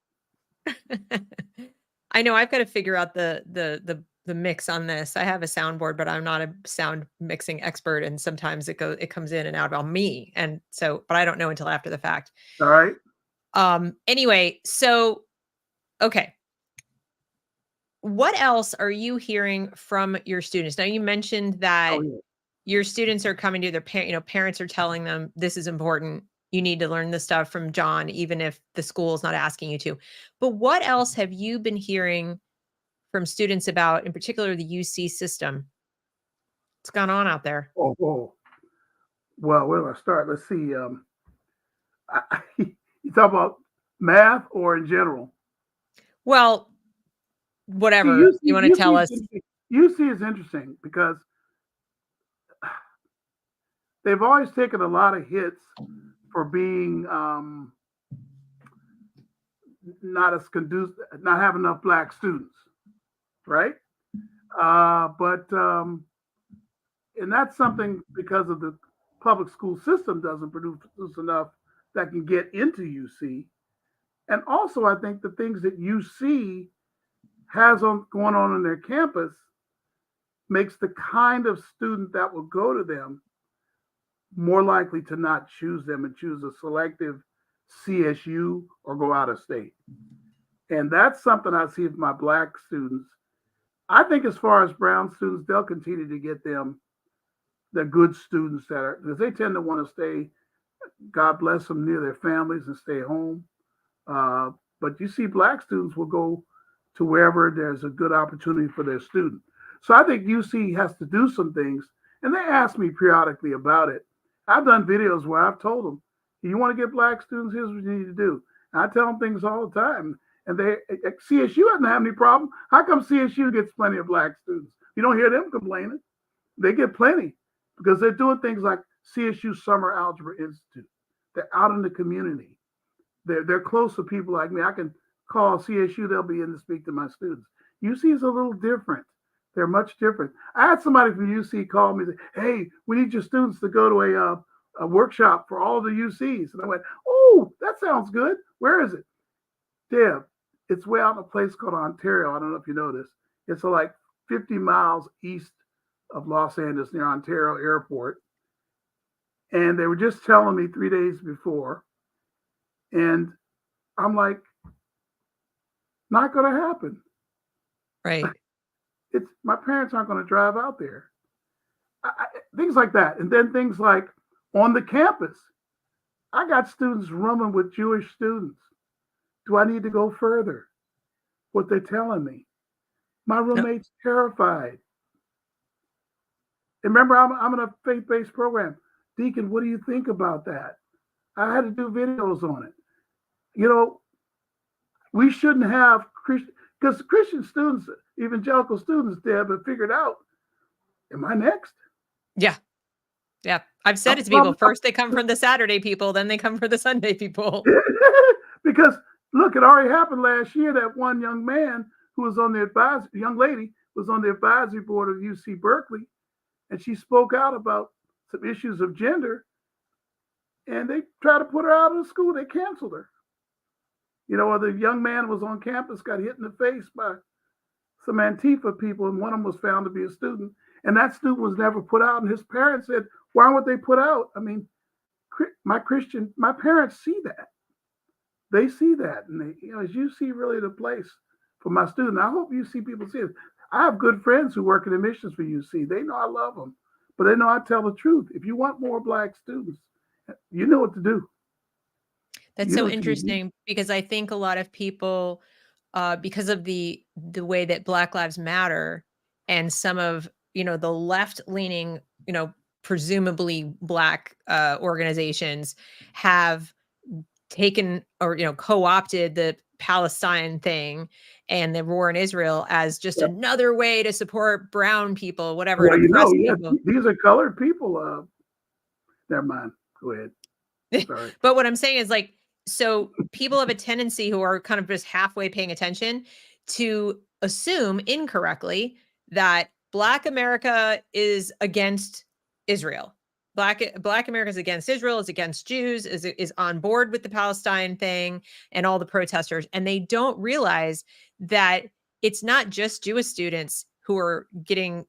I know I've got to figure out the mix on this. I have a soundboard, but I'm not a sound mixing expert, and sometimes it comes in and out on me, and so, but I don't know until after the fact. All right. Anyway, so okay. What else are you hearing from your students? Now, you mentioned that your students are coming to their parents are telling them this is important. You need to learn this stuff from John, even if the school is not asking you to. But what else have you been hearing from students about, in particular, the UC system? What's going on out there? Oh. Well, where do I start? Let's see. You talk about math or in general? Well, whatever you want to tell us. UC is interesting because they've always taken a lot of hits for being not as conducive, not have enough black students, right? But and that's something because of the public school system doesn't produce enough that can get into UC. And also, I think the things that UC has going on their campus makes the kind of student that will go to them more likely to not choose them and choose a selective CSU or go out of state. And that's something I see with my black students. I think as far as brown students, they'll continue to get them the good students that are, because they tend to want to stay, God bless them, near their families and stay home. But you see black students will go to wherever there's a good opportunity for their student. So I think UC has to do some things. And they ask me periodically about it. I've done videos where I've told them, you want to get black students, here's what you need to do. And I tell them things all the time. And CSU doesn't have any problem. How come CSU gets plenty of black students? You don't hear them complaining. They get plenty because they're doing things like CSU Summer Algebra Institute. They're out in the community. They're close to people like me. I can call CSU, they'll be in to speak to my students. UC is a little different. They're much different. I had somebody from UC call me and say, hey, we need your students to go to a workshop for all the UCs. And I went, oh, that sounds good. Where is it? Deb, it's way out in a place called Ontario. I don't know if you know this. It's like 50 miles east of Los Angeles near Ontario Airport. And they were just telling me 3 days before. And I'm like, not going to happen. Right. It's my parents aren't going to drive out there. Things like that. And then things like on the campus, I got students rooming with Jewish students. Do I need to go further? What they're telling me. My roommate's terrified. And remember, I'm in a faith-based program. Deacon, what do you think about that? I had to do videos on it. You know, we shouldn't have Christian, because Christian students, evangelical students, Deb, have figured out, am I next? Yeah. Yeah. I've said it to people. First, they come from the Saturday people, then they come for the Sunday people. Because look, it already happened last year that one young man who was on the advisory, young lady was on the advisory board of UC Berkeley, and she spoke out about some issues of gender, and they tried to put her out of the school. They canceled her. You know, the young man was on campus, got hit in the face by some Antifa people, and one of them was found to be a student. And that student was never put out. And his parents said, why weren't they put out? I mean, my parents see that. They see that. And they, you know, as UC really the place for my student. I hope UC people see it. I have good friends who work in admissions for UC. They know I love them, but they know I tell the truth. If you want more black students, you know what to do. That's so interesting because I think a lot of people, because of the way that Black Lives Matter and some of, you know, the left-leaning, you know, presumably black organizations have taken or, you know, co-opted the Palestine thing and the war in Israel as just another way to support brown people, whatever. Well, you know, these are colored people. Never mind. Go ahead. Sorry. But what I'm saying is, like, so people have a tendency who are kind of just halfway paying attention to assume incorrectly that Black America is against Israel. Black America is against Israel, is against Jews, is on board with the Palestine thing and all the protesters. And they don't realize that it's not just Jewish students who are being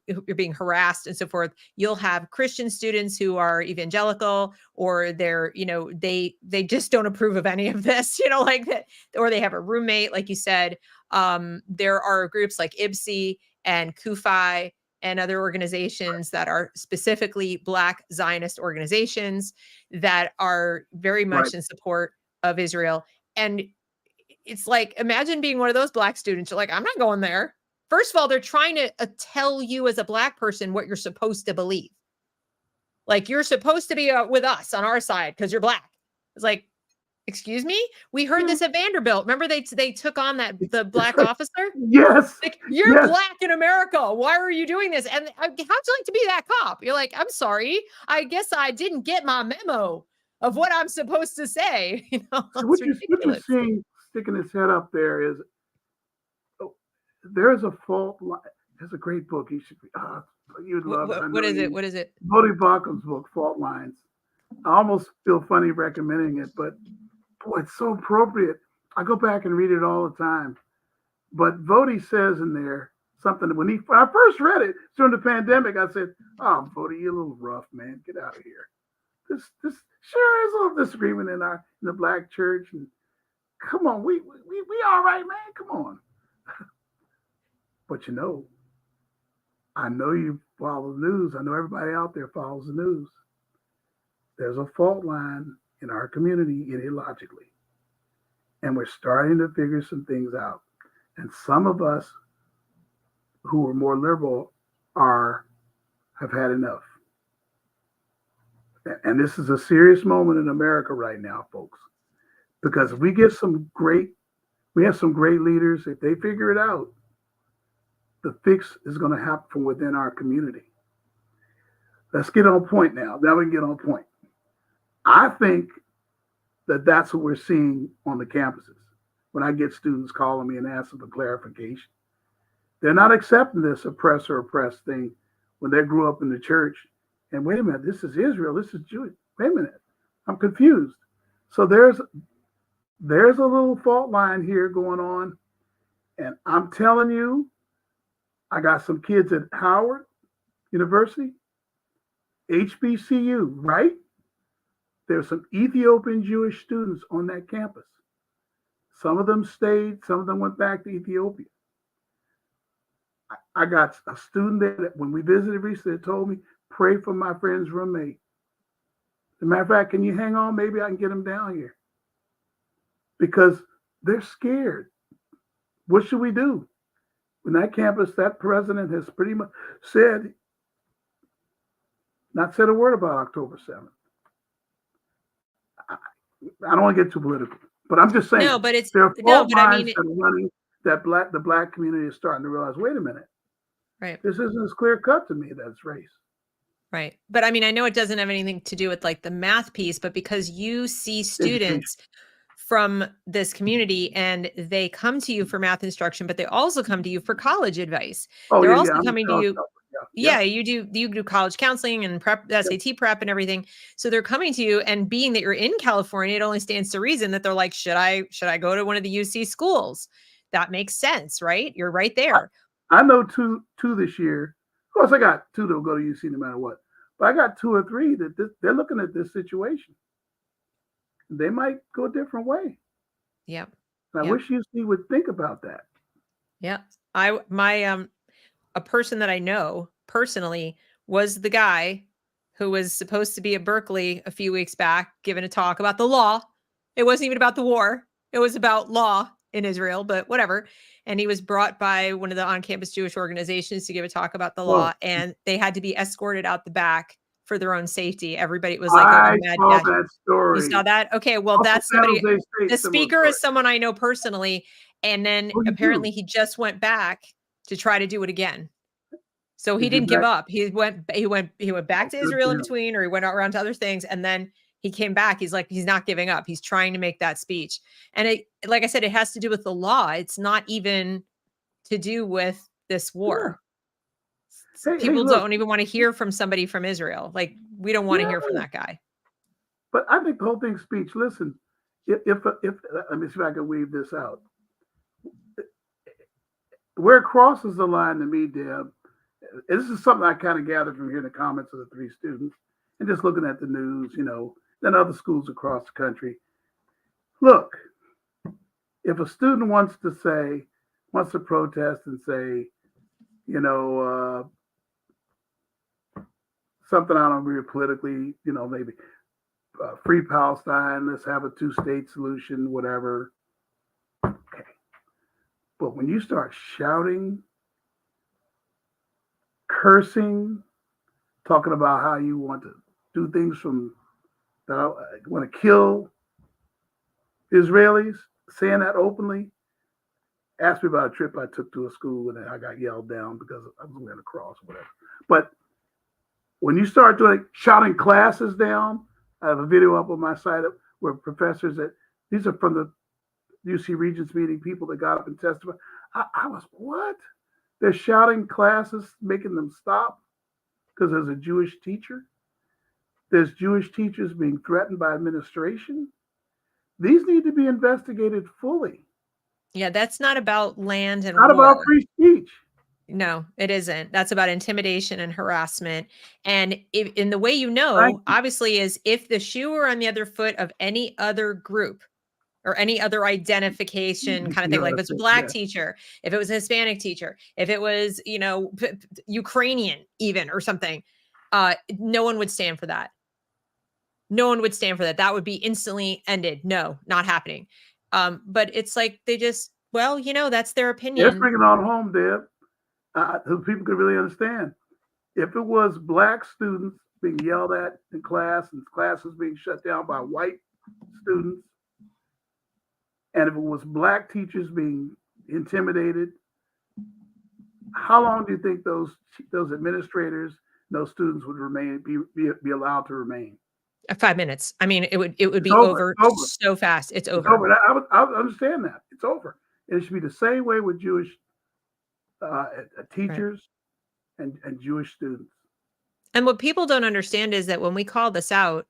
harassed and so forth. You'll have Christian students who are evangelical, or they're, you know, they just don't approve of any of this, you know, like that, or they have a roommate, like you said. There are groups like IBSI and CUFI and other organizations that are specifically Black Zionist organizations that are very much in support of Israel. And it's like, imagine being one of those Black students. You're like, I'm not going there. First of all, they're trying to tell you as a Black person what you're supposed to believe. Like, you're supposed to be with us on our side because you're Black. It's like, excuse me? We heard this at Vanderbilt. Remember they took on the Black officer? Yes. Like, you're Black in America. Why are you doing this? And how'd you like to be that cop? You're like, I'm sorry. I guess I didn't get my memo of what I'm supposed to say. You know, what you're seeing, sticking his head up there is, oh, there's a fault line. There's a great book. You should be, you'd love it. What is it? What is it? Bodie Baucham's book, Fault Lines. I almost feel funny recommending it, but boy, it's so appropriate. I go back and read it all the time. But Bodie says in there something that when I first read it during the pandemic, I said, "Oh, Bodie, you're a little rough, man. Get out of here." This sure is a little disagreement in the black church, and come on, we all right, man. Come on. But I know you follow the news. I know everybody out there follows the news. There's a fault line in our community ideologically, and we're starting to figure some things out. And some of us who are more liberal have had enough. And this is a serious moment in America right now, folks, because if we have some great leaders. If they figure it out, the fix is going to happen from within our community. Let's get on point now. Now we can get on point. I think that's what we're seeing on the campuses. When I get students calling me and asking for clarification, they're not accepting this oppressed thing when they grew up in the church. And wait a minute, this is Israel, this is Jewish. Wait a minute, I'm confused. So there's a little fault line here going on. And I'm telling you, I got some kids at Howard University, HBCU, right? There's some Ethiopian Jewish students on that campus. Some of them stayed, some of them went back to Ethiopia. I got a student there that when we visited recently, told me, pray for my friend's roommate. As a matter of fact, can you hang on? Maybe I can get him down here. Because they're scared. What should we do? When that campus, that president has pretty much not said a word about October 7th. I don't want to get too political, but I'm just saying. No, but there are fault lines that are running that the black community is starting to realize, wait a minute. Right. This isn't as clear cut to me that it's race. Right. But I mean, I know it doesn't have anything to do with like the math piece, but because you see students from this community and they come to you for math instruction, but they also come to you for college advice. They're also coming to you. Yeah, you do college counseling and prep, SAT prep and everything. So they're coming to you, and being that you're in California, it only stands to reason that they're like, should I go to one of the UC schools? That makes sense, right? You're right there. I know two this year. Of course, I got two that'll go to UC no matter what. But I got two or three that they're looking at this situation. They might go a different way. Yep. I wish UC would think about that. Yeah. A person that I know personally was the guy who was supposed to be at Berkeley a few weeks back, giving a talk about the law. It wasn't even about the war. It was about law in Israel, but whatever. And he was brought by one of the on-campus Jewish organizations to give a talk about the law, and they had to be escorted out the back for their own safety. Everybody was like, I saw that story. You saw that? Okay, well, that's somebody. The speaker is someone I know personally, and then apparently he just went back to try to do it again. So he didn't give up. He went back to Israel in between, or he went around to other things, and then he came back. He's like, he's not giving up. He's trying to make that speech. And it, like I said, it has to do with the law. It's not even to do with this war. Yeah. People don't even want to hear from somebody from Israel. Like, we don't want to hear from that guy. But I think the whole thing's speech. Listen, if let me see if I can weave this out. Where it crosses the line to me, Deb, this is something I kind of gathered from hearing the comments of the three students and just looking at the news, then other schools across the country. Look, if a student wants to protest and say, something I don't agree with politically, maybe free Palestine, let's have a two-state solution, whatever. Okay. But when you start shouting, cursing, talking about how you want to do things want to kill Israelis, saying that openly, asked me about a trip I took to a school and I got yelled down because I was wearing a cross or whatever. But when you start shouting classes down, I have a video up on my site where professors these are from UC Regents meeting, people that got up and testified. I was, what? They're shouting classes, making them stop because there's a Jewish teacher. There's Jewish teachers being threatened by administration. These need to be investigated fully. Yeah, that's not about land and not war. About free speech. No, it isn't. That's about intimidation and harassment. And in the way obviously, is if the shoe were on the other foot of any other group or any other identification kind of thing, like if it's a Black teacher, if it was a Hispanic teacher, if it was, Ukrainian even or something, no one would stand for that. No one would stand for that. That would be instantly ended. No, not happening. But it's like they just, that's their opinion. Let's bring it on home, Deb. So people could really understand. If it was Black students being yelled at in class and classes being shut down by white students, and if it was Black teachers being intimidated, how long do you think those administrators, those students would be allowed to remain? 5 minutes. I mean, it would be over so fast. It's over. I would understand that. It's over. It should be the same way with Jewish teachers and Jewish students. And what people don't understand is that when we call this out,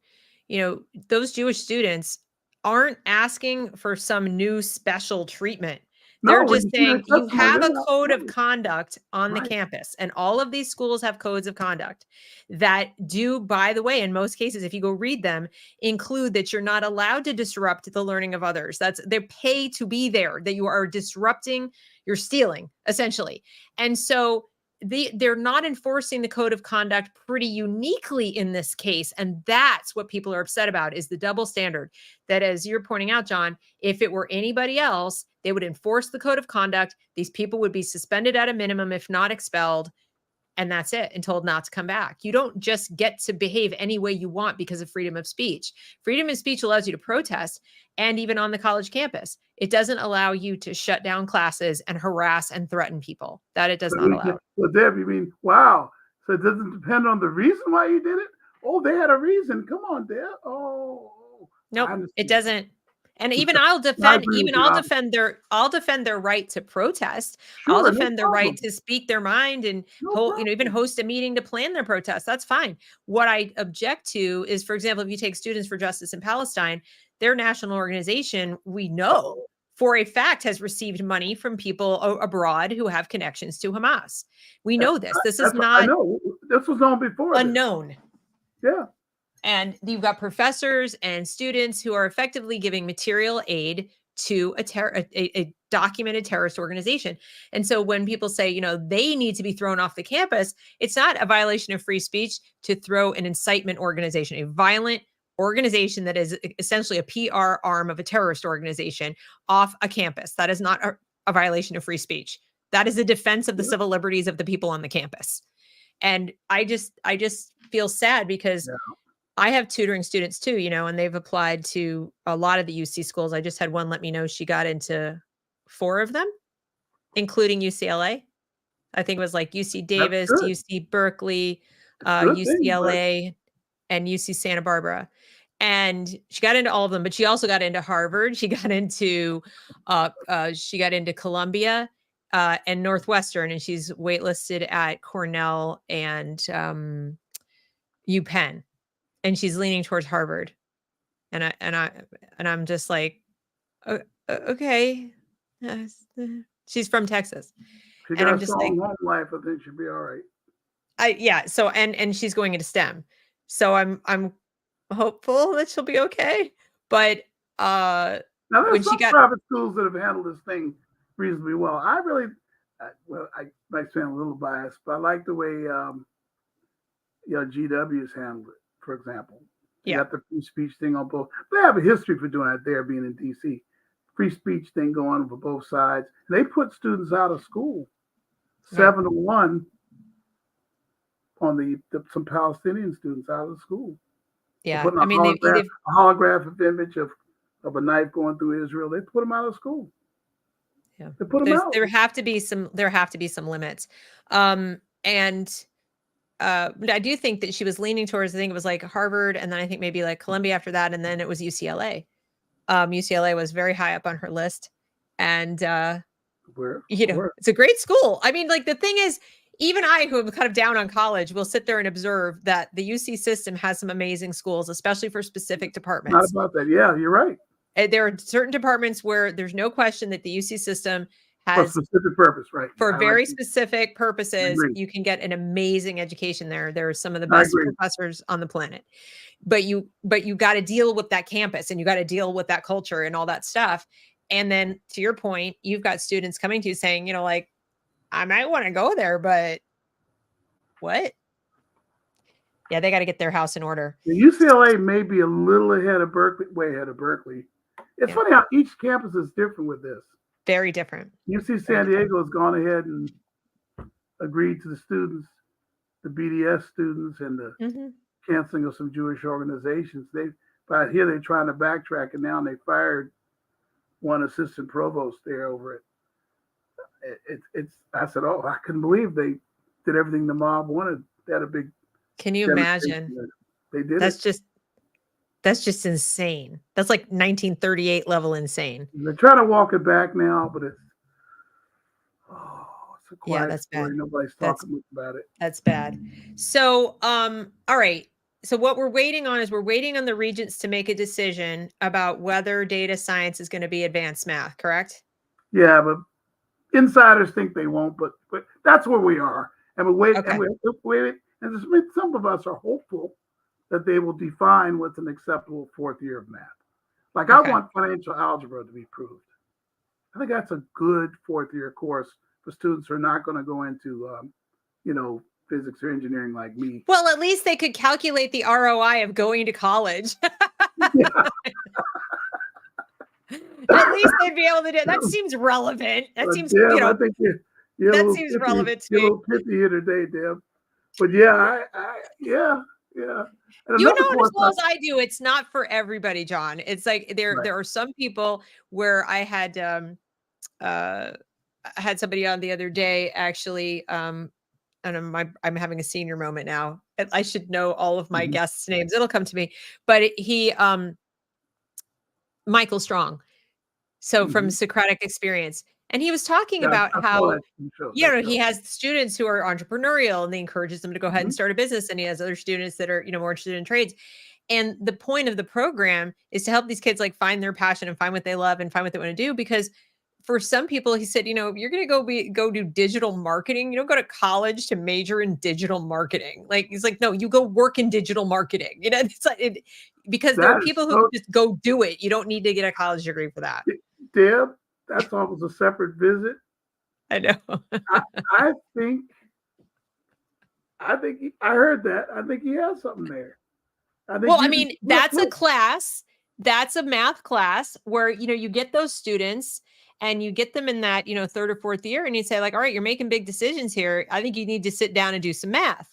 those Jewish students aren't asking for some new special treatment. They're just saying you have a code of conduct on the campus, and all of these schools have codes of conduct that do, by the way, in most cases, if you go read them, include that you're not allowed to disrupt the learning of others. They pay to be there, that you are disrupting, you're stealing, essentially. And so they're not enforcing the code of conduct pretty uniquely in this case. And that's what people are upset about, is the double standard that, as you're pointing out, John, if it were anybody else, they would enforce the code of conduct. These people would be suspended at a minimum, if not expelled. And that's it, and told not to come back. You don't just get to behave any way you want because of freedom of speech. Freedom of speech allows you to protest, and even on the college campus. It doesn't allow you to shut down classes and harass and threaten people. That it does not allow. Well, Deb, you mean, wow. So it doesn't depend on the reason why you did it? Oh, they had a reason. Come on, Deb. Oh. Nope, it doesn't. And even I'll defend their right to protest. Sure, I'll defend their right to speak their mind and even host a meeting to plan their protest. That's fine. What I object to is, for example, if you take Students for Justice in Palestine, their national organization, we know for a fact, has received money from people abroad who have connections to Hamas. We know this. This is not. I know. This was known before. Unknown. Yeah. And you've got professors and students who are effectively giving material aid to a documented terrorist organization. And so when people say, they need to be thrown off the campus, it's not a violation of free speech to throw an incitement organization, a violent organization that is essentially a PR arm of a terrorist organization, off a campus. That is not a violation of free speech. That is a defense of the civil liberties of the people on the campus. And I just feel sad because I have tutoring students too, and they've applied to a lot of the UC schools. I just had one let me know she got into 4 of them, including UCLA. I think it was like UC Davis, UC Berkeley, UCLA, and UC Santa Barbara. And she got into all of them, but she also got into Harvard. She got into Columbia and Northwestern, and she's waitlisted at Cornell and UPenn. And she's leaning towards Harvard, and I'm just like, okay. She's from Texas, and I'm just like, home life, I think she'll be all right. So and she's going into STEM, so I'm hopeful that she'll be okay. But now there's some private schools that have handled this thing reasonably well. I really, I might sound a little biased, but I like the way GW's handled it. For example, you got the free speech thing on both. They have a history for doing it there, being in DC. Free speech thing going on for both sides. And they put students out of school, 7-1 on some Palestinian students out of school. Yeah, I mean, a holographic image of a knife going through Israel. They put them out of school. Yeah, they put them out. There have to be some limits, I do think that she was leaning towards, I think it was like Harvard, and then I think maybe like Columbia after that, and then it was UCLA. UCLA was very high up on her list. And, Where? it's a great school. I mean, like, the thing is, even I, who am kind of down on college, will sit there and observe that the UC system has some amazing schools, especially for specific departments. Not about that. Yeah, you're right. There are certain departments where there's no question that the UC system For a has, specific purpose, right? for I very like specific purposes, agree. you can get an amazing education there. There are some of the I best agree. professors on the planet. But you got to deal with that campus, and you got to deal with that culture and all that stuff. And then, to your point, you've got students coming to you saying, like, I might want to go there, but what? Yeah, they got to get their house in order. The UCLA may be a little ahead of Berkeley, way ahead of Berkeley. It's funny how each campus is different with this. Very different. UC San Diego has gone ahead and agreed to the students, the BDS students, and the canceling of some Jewish organizations. But here they're trying to backtrack, and now they fired one assistant provost there over it. I said, oh, I couldn't believe they did everything the mob wanted. They had a big. Can you imagine? They did. That's just insane. That's like 1938 level insane. They're trying to walk it back now, but it's a quiet that's story. bad. Nobody's talking about it. That's bad. So, all right. So what we're waiting on is the regents to make a decision about whether data science is going to be advanced math, correct? Yeah, but insiders think they won't, but that's where we are. And we wait, and and some of us are hopeful that they will define what's an acceptable fourth year of math. Like I want financial algebra to be proved. I think that's a good fourth year course for students who are not going to go into, physics or engineering like me. Well, at least they could calculate the ROI of going to college. At least they'd be able to do it. That seems relevant. That seems, I think that seems relevant to me. You're a little pithy here today, Deb. But yeah. And you know as well as I do, it's not for everybody, John. It's like there are some people where I had somebody on the other day, actually, and I'm having a senior moment now. I should know all of my guests' names. It'll come to me. But he, Michael Strong. So from Socratic Experience. And he was talking about how, he has students who are entrepreneurial, and he encourages them to go ahead and start a business. And he has other students that are, more interested in trades. And the point of the program is to help these kids like find their passion and find what they love and find what they want to do. Because for some people, he said, if you're going to go do digital marketing, you don't go to college to major in digital marketing. Like, he's like, no, you go work in digital marketing, it's like, because there are people who just go do it. You don't need to get a college degree for that. Deb, that's almost a separate visit. I know. I think I heard that. I think he has something there. That's a class. That's a math class where, you get those students and you get them in that, third or fourth year, and you say like, all right, you're making big decisions here. I think you need to sit down and do some math.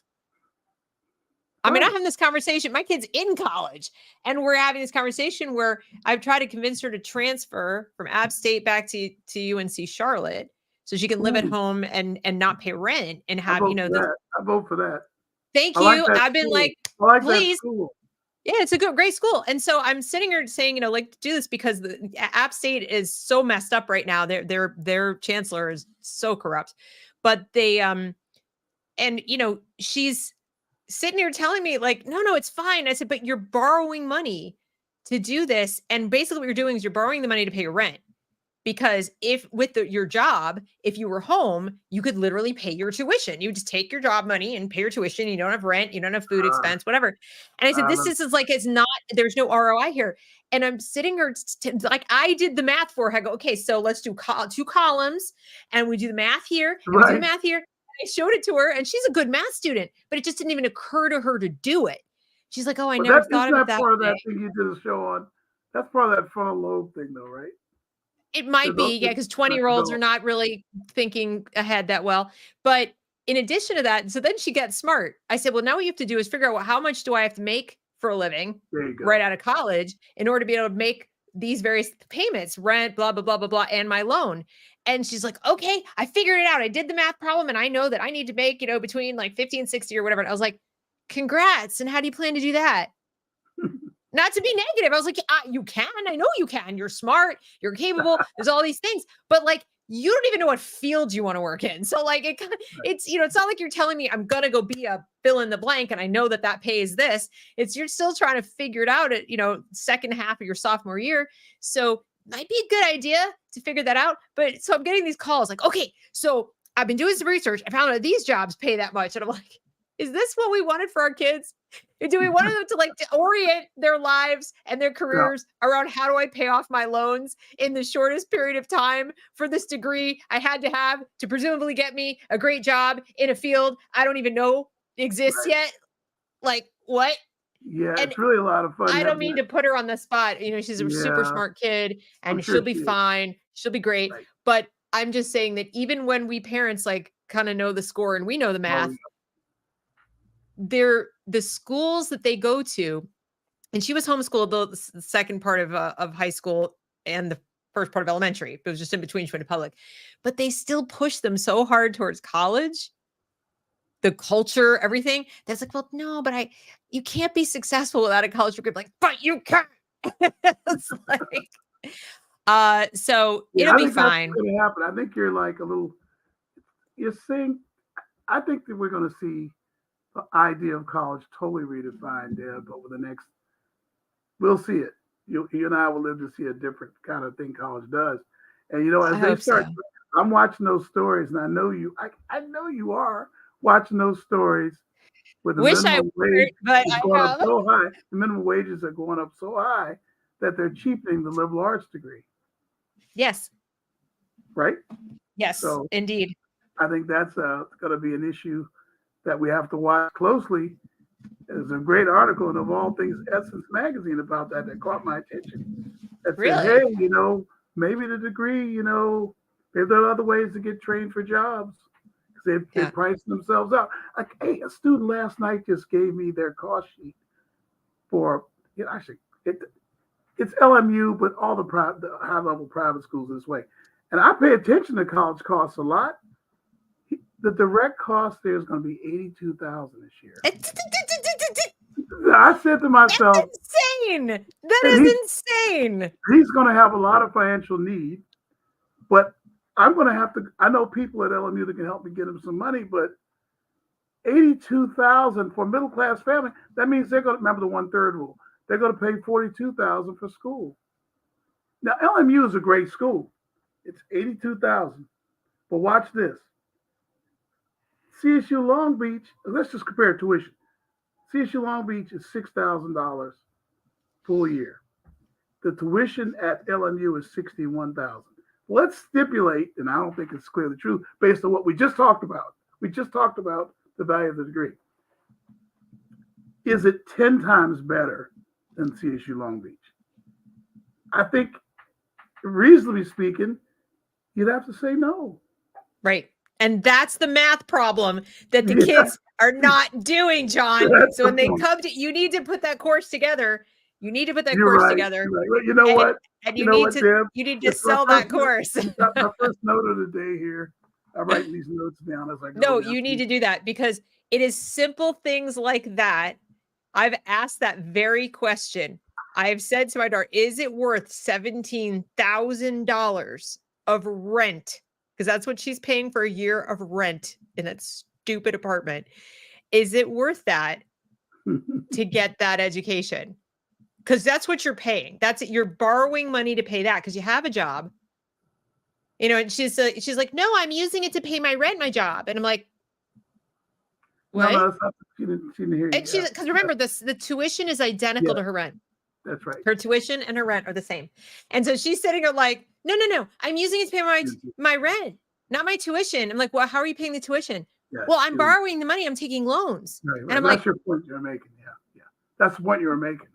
I'm having this conversation. My kid's in college, and we're having this conversation where I've tried to convince her to transfer from App State back to UNC Charlotte so she can live at home and not pay rent and have, I vote for that. Thank you. I've been like, please. Yeah, it's a great school. And so I'm sitting here saying, like, do this because the App State is so messed up right now. Their chancellor is so corrupt. But they, she's sitting here telling me like, no, it's fine. I said, but you're borrowing money to do this. And basically what you're doing is you're borrowing the money to pay your rent. Because if with your job, if you were home, you could literally pay your tuition. You just take your job money and pay your tuition. You don't have rent. You don't have food expense, whatever. And I said, this is like, there's no ROI here. And I'm sitting here like I did the math for her. I go, okay, so let's do 2 columns and we do the math here. And we do the math here. And I showed it to her and she's a good math student, but it just didn't even occur to her to do it. She's like, oh, I never thought of it that way. That's part of that thing you did a show on. That's part of that frontal lobe thing though, right? It might be, because 20-year-olds are not really thinking ahead that well. But in addition to that, so then she got smart. I said, well, now what you have to do is figure out, well, how much do I have to make for a living right out of college in order to be able to make these various payments, rent, blah, blah, blah, blah, blah, and my loan. And she's like, okay, I figured it out. I did the math problem and I know that I need to make, between like 50 and 60 or whatever. And I was like, congrats. And how do you plan to do that? not to be negative. I was like, you can. I know you can. You're smart. You're capable. There's all these things. But like, you don't even know what field you want to work in. So like, it's, it's not like you're telling me I'm going to go be a fill in the blank and I know that pays this. It's, you're still trying to figure it out at, second half of your sophomore year. So might be a good idea to figure that out. But so I'm getting these calls like, okay, so I've been doing some research. I found out these jobs pay that much. And I'm like, is this what we wanted for our kids? Do we want them to like to orient their lives and their careers around how do I pay off my loans in the shortest period of time for this degree I had to have to presumably get me a great job in a field I don't even know exists yet? Like what? Yeah, and it's really a lot of fun. I don't mean to put her on the spot. She's a super smart kid and she'll be fine. She'll be great. Right. But I'm just saying that even when we parents like kind of know the score and we know the math, they're the schools that they go to, and she was homeschooled the second part of high school and the first part of elementary. It was just in between. She went to public, but they still push them so hard towards college, the culture, everything. That's like, well, no, but you can't be successful without a college degree. Like, but you can. It's like, so it'll be fine. That's going to happen. I think you're like you're saying, I think that we're going to see the idea of college totally redefined, Deb, over the next, we'll see it. You and I will live to see a different kind of thing college does. And, as they start, I'm watching those stories, and I know you are watching those stories with the minimum wage going up so high. The minimum wages are going up so high that they're cheapening the liberal arts degree. Yes. Right? Yes, so indeed. I think that's going to be an issue that we have to watch closely. There's a great article in, of all things, Essence Magazine about that caught my attention. That said, hey, maybe the degree, maybe there are other ways to get trained for jobs. Because they're pricing themselves out. Like, hey, a student last night just gave me their cost sheet for, actually, it's LMU, but all the high-level private schools this way. And I pay attention to college costs a lot. The direct cost there is going to be $82,000 this year. I said to myself, that's insane. That is insane. He's going to have a lot of financial need, but I'm going to have to. I know people at LMU that can help me get him some money, but $82,000 for a middle class family. That means they're going to remember the 1/3 rule. They're going to pay $42,000 for school. Now LMU is a great school. It's $82,000, but watch this. CSU Long Beach, let's just compare tuition. CSU Long Beach is $6,000 full year. The tuition at LMU is $61,000. Let's stipulate, and I don't think it's clearly true, based on what we just talked about. We just talked about the value of the degree. Is it 10 times better than CSU Long Beach? I think, reasonably speaking, you'd have to say no. Right. And that's the math problem that the kids are not doing, John. So when they come to, you need to put that course together. You need to put that course together. Right. You know what? And you need to sell that course. My first note of the day here. I'm writing these notes down as I go. No, you need to do that because it is simple things like that. I've asked that very question. I've said to my daughter, is it worth $17,000 of rent? Because that's what she's paying for a year of rent in that stupid apartment. Is it worth that to get that education? Because that's what you're paying. That's it. You're borrowing money to pay that because you have a job. And she's like, no, I'm using it to pay my rent, my job. And I'm like, what? No, she didn't hear you. And she's because remember the tuition is identical to her rent. That's right. Her tuition and her rent are the same. And so she's sitting there like, no. I'm using it to pay my rent, not my tuition. I'm like, well, how are you paying the tuition? Yes, well, I'm borrowing the money. I'm taking loans. Right. And I'm that's your point you're making. Yeah. That's the point you were making.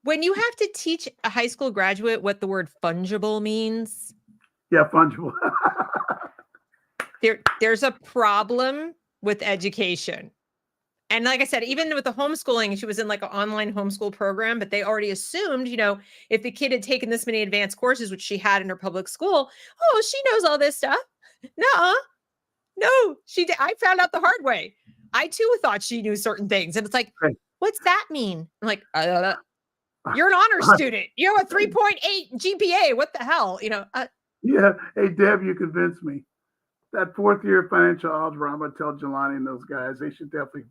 When you have to teach a high school graduate what the word fungible means. Yeah, fungible. There's a problem with education. And like I said, even with the homeschooling, she was in like an online homeschool program, but they already assumed, if the kid had taken this many advanced courses, which she had in her public school, oh, she knows all this stuff. No, she did. I found out the hard way. I too thought she knew certain things. And it's like, what's that mean? I'm like, you're an honor student. You have a 3.8 GPA. What the hell? Yeah. Hey, Deb, you convinced me. That 4th year financial algebra, I'm going to tell Jelani and those guys, they should definitely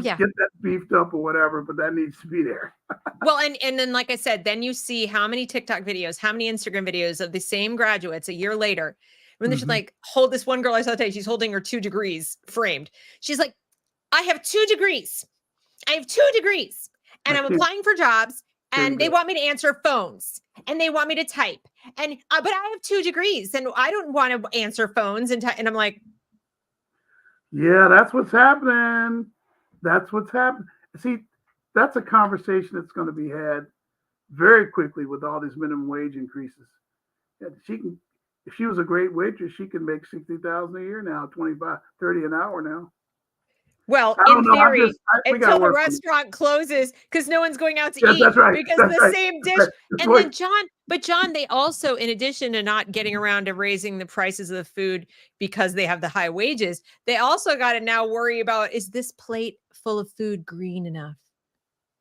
get that beefed up or whatever, but that needs to be there. Well, and then, like I said, then you see how many TikTok videos, how many Instagram videos of the same graduates a year later, when they're like, hold this one girl I saw today, she's holding her 2 degrees framed. She's like, I have 2 degrees. I have 2 degrees and I'm applying for jobs and they want me to answer phones and they want me to type and, but I have 2 degrees and I don't want to answer phones and I'm like, yeah, that's what's happening. That's what's happening. See, that's a conversation that's going to be had very quickly with all these minimum wage increases. She can, if she was a great waitress, she can make 60,000 a year now, 25, 30 an hour now. Well, in theory, until the restaurant closes because no one's going out to eat. That's right. Because the same dish. And then John, they also, in addition to not getting around to raising the prices of the food because they have the high wages, they also got to now worry about, is this plate full of food green enough?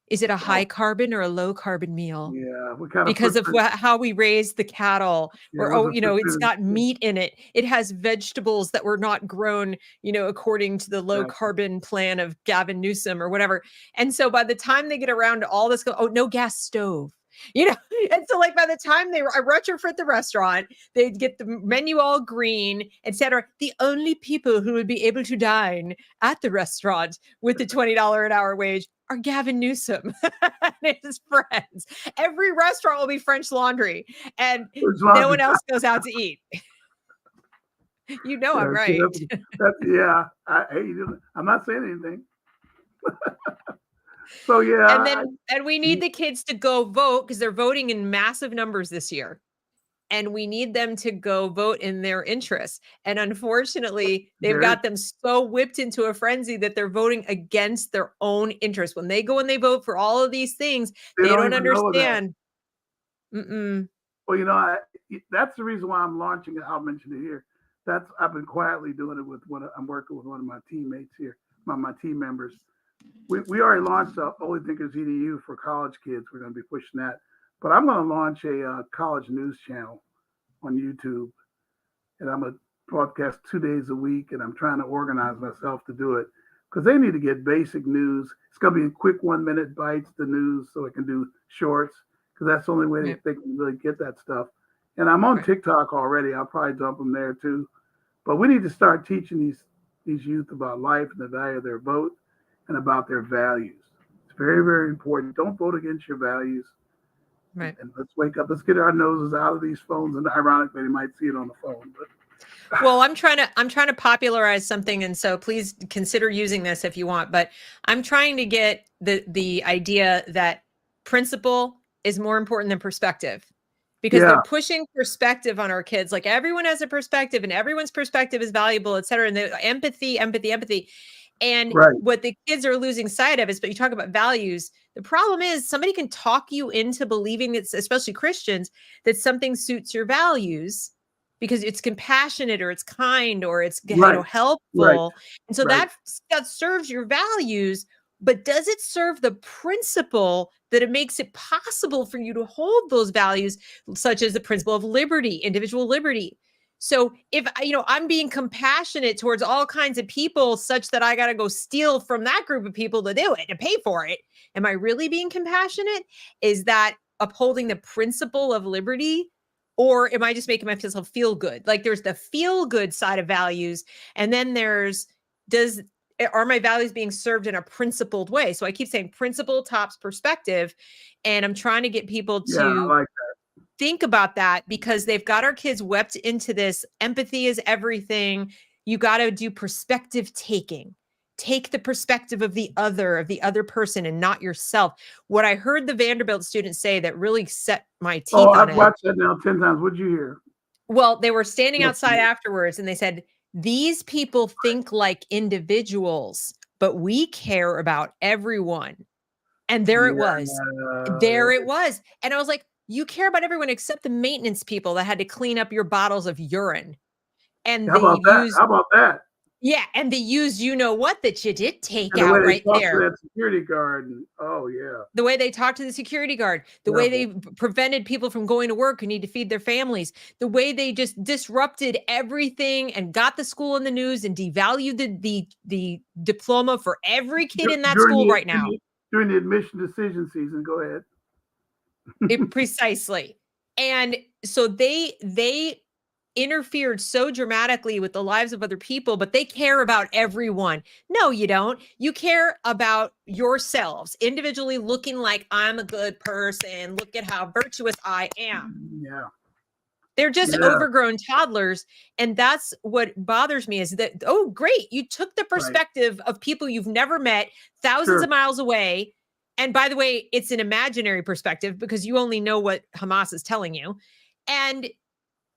Is it a high carbon or a low carbon meal? Yeah, what kind because of how we raise the cattle, or it's got meat in it. It has vegetables that were not grown, according to the low carbon plan of Gavin Newsom or whatever. And so by the time they get around to all this, no gas stove. And so like by the time they retrofit the restaurant, they'd get the menu all green, etc. The only people who would be able to dine at the restaurant with the $20 an hour wage are Gavin Newsom and his friends. Every restaurant will be French Laundry and no one else goes out to eat. I'm right. I'm not saying anything. So and we need the kids to go vote because they're voting in massive numbers this year. And we need them to go vote in their interests. And unfortunately, they've got them so whipped into a frenzy that they're voting against their own interests. When they go and they vote for all of these things, they don't understand. Well, that's the reason why I'm launching it. I'll mention it here. I've been quietly doing it with I'm working with one of my teammates here, my team members. We already launched the Only Thinkers EDU for college kids. We're going to be pushing that. But I'm going to launch a college news channel on YouTube. And I'm going to broadcast 2 days a week. And I'm trying to organize myself to do it because they need to get basic news. It's going to be in quick 1-minute bites, the news, so it can do shorts because that's the only way they can really get that stuff. And I'm on TikTok already. I'll probably dump them there too. But we need to start teaching these youth about life and the value of their vote and about their values. It's very, very important. Don't vote against your values. Right. And let's wake up. Let's get our noses out of these phones. And ironically, they might see it on the phone. But well, I'm trying to popularize something, and so please consider using this if you want. But I'm trying to get the idea that principle is more important than perspective, because they're pushing perspective on our kids. Like everyone has a perspective, and everyone's perspective is valuable, et cetera. And the empathy. And what the kids are losing sight of is, but you talk about values. The problem is somebody can talk you into believing that, especially Christians, that something suits your values because it's compassionate or it's kind or it's helpful. And so that serves your values, but does it serve the principle that it makes it possible for you to hold those values, such as the principle of liberty, individual liberty? So if, I'm being compassionate towards all kinds of people such that I got to go steal from that group of people to do it, to pay for it, am I really being compassionate? Is that upholding the principle of liberty? Or am I just making myself feel good? Like there's the feel good side of values. And then are my values being served in a principled way? So I keep saying principle tops perspective. And I'm trying to get people to think about that, because they've got our kids wept into this. Empathy is everything. You got to do perspective taking. Take the perspective of the other person and not yourself. What I heard the Vanderbilt students say that really set my teeth on it. I've watched that now 10 times. What'd you hear? Well, they were standing outside afterwards and they said, these people think like individuals, but we care about everyone. And there it was. And I was like, you care about everyone except the maintenance people that had to clean up your bottles of urine. And How about that? Yeah, and they used you-know-what that you did take And the way out they right talk to there. that security guard, and oh yeah, The way they talked to the security guard, the way they prevented people from going to work who need to feed their families, the way they just disrupted everything and got the school in the news and devalued the diploma for every kid in that during school the right now. during the admission decision season. Go ahead. Precisely. And so they interfered so dramatically with the lives of other people, but they care about everyone. No, you don't. You care about yourselves individually, looking like I'm a good person. Look at how virtuous I am. Yeah. They're just overgrown toddlers. And that's what bothers me is that, oh, great. You took the perspective of people you've never met, thousands of miles away. And by the way, it's an imaginary perspective because you only know what Hamas is telling you. And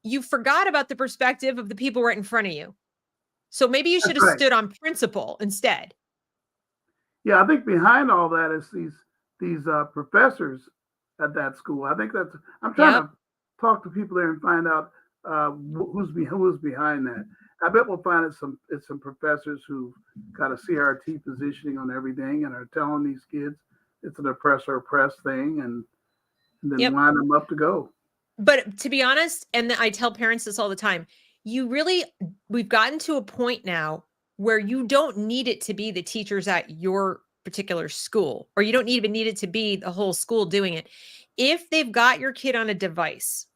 you forgot about the perspective of the people right in front of you. So maybe you should have stood on principle instead. Yeah, I think behind all that is these professors at that school. I think that's. I'm trying to talk to people there and find out who's behind that. I bet we'll find it's some professors who've got a CRT positioning on everything and are telling these kids it's an oppressor-oppressed thing, and then wind them up to go. But to be honest, and I tell parents this all the time, we've gotten to a point now where you don't need it to be the teachers at your particular school, or you don't even need it to be the whole school doing it. If they've got your kid on a device,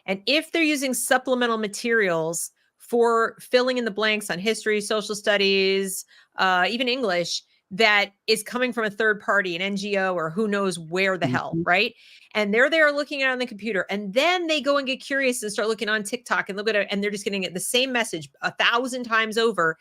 and if they're using supplemental materials for filling in the blanks on history, social studies, even English, that is coming from a third party, an NGO, or who knows where the hell, right? And they're there looking at it on the computer. And then they go and get curious and start looking on TikTok and look at it, and they're just getting the same message 1,000 times over.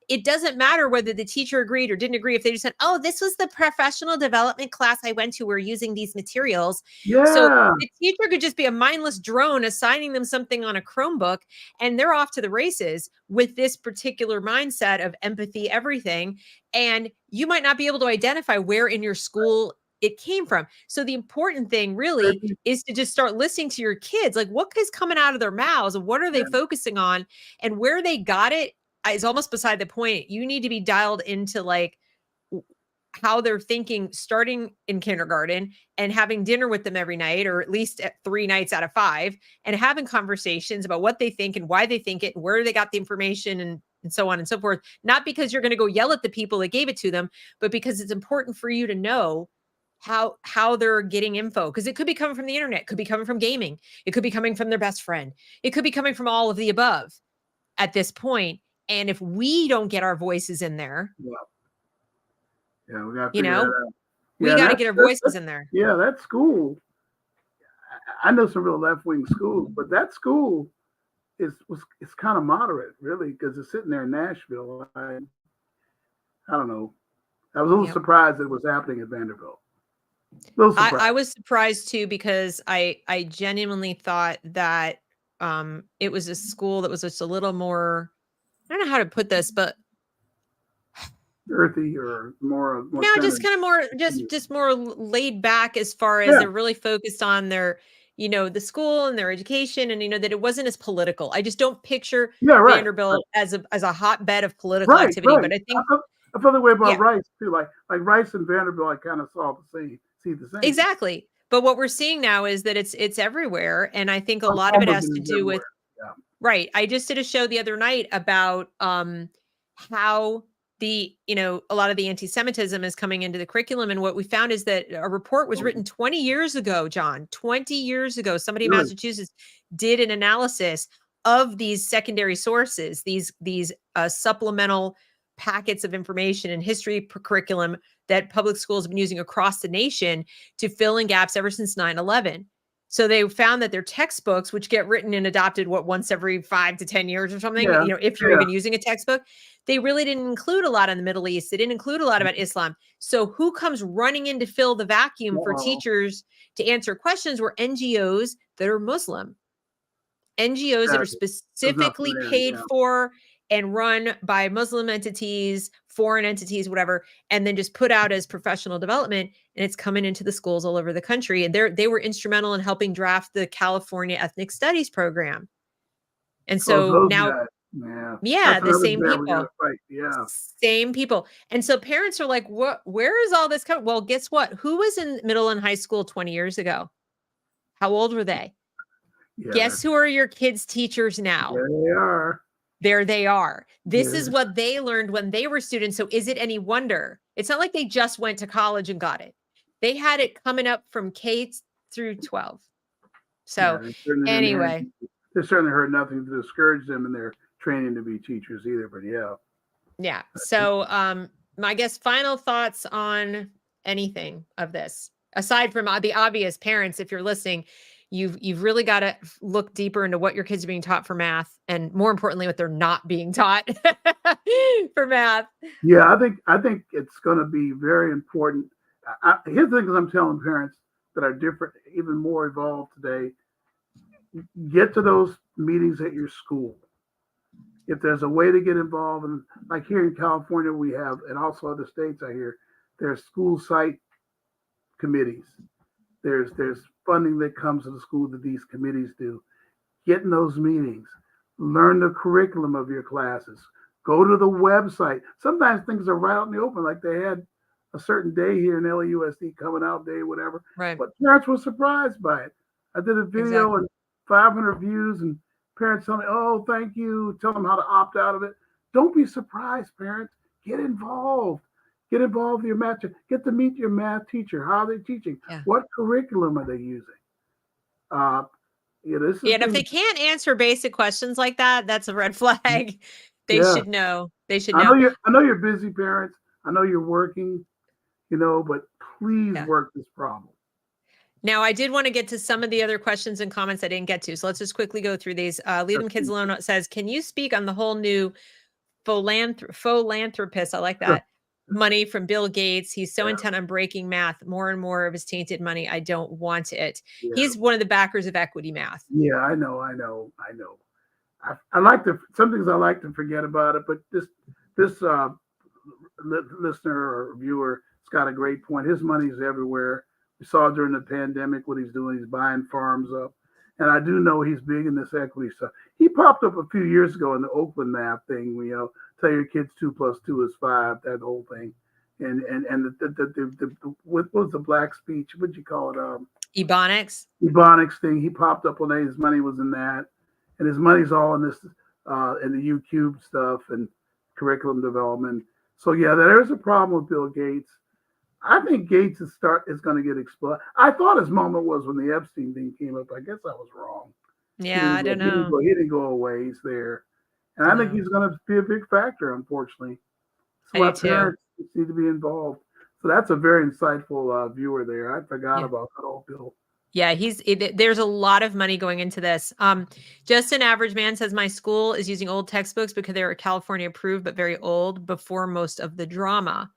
It doesn't matter whether the teacher agreed or didn't agree. If they just said, oh, this was the professional development class I went to, we're using these materials. Yeah. So the teacher could just be a mindless drone assigning them something on a Chromebook, and they're off to the races with this particular mindset of empathy, everything. And you might not be able to identify where in your school it came from. So the important thing really is to just start listening to your kids. Like, what is coming out of their mouths and what are they focusing on, and where they got it is almost beside the point. You need to be dialed into like how they're thinking starting in kindergarten and having dinner with them every night, or at least at 3 nights out of 5, and having conversations about what they think and why they think it and where they got the information and so on and so forth. Not because you're going to go yell at the people that gave it to them, but because it's important for you to know how they're getting info, because it could be coming from the internet, it could be coming from gaming, it could be coming from their best friend, it could be coming from all of the above at this point. And if we don't get our voices in there, we got to figure that out. We got to get our voices in there. Yeah, that school. I know some real left-wing schools, but that school it's kind of moderate, really, because it's sitting there in Nashville. I don't know. I was a little surprised it was happening at Vanderbilt. I was surprised too, because I genuinely thought that it was a school that was just a little more, I don't know how to put this, but earthy or more no, just kind of more just more laid back, as far as they're really focused on their, the school and their education, and that it wasn't as political. I just don't picture Vanderbilt as a hotbed of political activity. But I think I felt the way about Rice too. Like Rice and Vanderbilt, I kind of see the same. Exactly. But what we're seeing now is that it's everywhere, and I think a lot of it has to do with right. I just did a show the other night about how a lot of the anti-Semitism is coming into the curriculum. And what we found is that a report was written 20 years ago, John, 20 years ago. Somebody in Massachusetts did an analysis of these secondary sources, these supplemental packets of information and history curriculum that public schools have been using across the nation to fill in gaps ever since 9/11. So they found that their textbooks, which get written and adopted once every 5 to 10 years or something, if you're even using a textbook, they really didn't include a lot on the Middle East. They didn't include a lot about Islam. So who comes running in to fill the vacuum for teachers to answer questions were NGOs that are Muslim. NGOs that are specifically paid for and run by Muslim entities, foreign entities, whatever, and then just put out as professional development. And it's coming into the schools all over the country. And they were instrumental in helping draft the California Ethnic Studies program. And so now Yeah. Yeah, That's the another same battle we gotta people. fight. Yeah. Same people. And so parents are like, "What? Where is all this coming?" Well, guess what? Who was in middle and high school 20 years ago? How old were they? Yeah, Guess who are your kids' teachers now? there they are. There they are. This is Yeah. what they learned when they were students. So is it any wonder? It's not like they just went to college and got it. They had it coming up from K through 12. Yeah, So anyway, they certainly heard nothing to discourage them in their training to be teachers either, but yeah. yeah. So I guess final thoughts on anything of this. Aside from the obvious, parents, if you're listening, you've really got to look deeper into what your kids are being taught for math, and more importantly, what they're not being taught for math. Yeah, I think it's going to be very important. Here's the things I'm telling parents that are different, even more evolved today. Get to those meetings at your school. If there's a way to get involved, and like here in California, we have, and also other states, I hear there's school site committees. There's funding that comes to the school that these committees do. Get in those meetings. Learn the curriculum of your classes. Go to the website. Sometimes things are right out in the open, like they had a certain day here in LAUSD coming out day, whatever. Right. But parents were surprised by it. I did a video and 500 views, and parents tell me, "Oh, thank you." Tell them how to opt out of it. Don't be surprised, parents. Get involved. Get involved with your math teacher. Get to meet your math teacher. How are they teaching? Yeah. What curriculum are they using? And if they can't answer basic questions like that, that's a red flag. They should know. They should know. I know you're busy, parents. I know you're working, but please work this problem. Now, I did want to get to some of the other questions and comments I didn't get to. So let's just quickly go through these. Leave Them Kids Alone says, can you speak on the whole new philanthropist? I like that. Money from Bill Gates. He's so intent on breaking math. More and more of his tainted money. I don't want it. Yeah. He's one of the backers of equity math. Yeah, I know. I like some things I like to forget about it, but this listener or viewer has got a great point. His money's everywhere. We saw during the pandemic what he's doing. He's buying farms up. And I do know he's big in this equity stuff. He popped up a few years ago in the Oakland math thing, tell your kids 2 + 2 is 5, that whole thing. And what was the black speech? What'd you call it? Ebonics thing. He popped up when his money was in that. And his money's all in this, in the U-Cube stuff and curriculum development. So yeah, there is a problem with Bill Gates. I think Gates is going to get exploded. I thought his moment was when the Epstein thing came up. I guess I was wrong. Yeah, I don't know. He didn't go away. He's there. And I think he's going to be a big factor, unfortunately. So our parents need to be involved. So that's a very insightful viewer there. I forgot about that old Bill. Yeah, there's a lot of money going into this. Just an average man says my school is using old textbooks because they were California approved, but very old before most of the drama.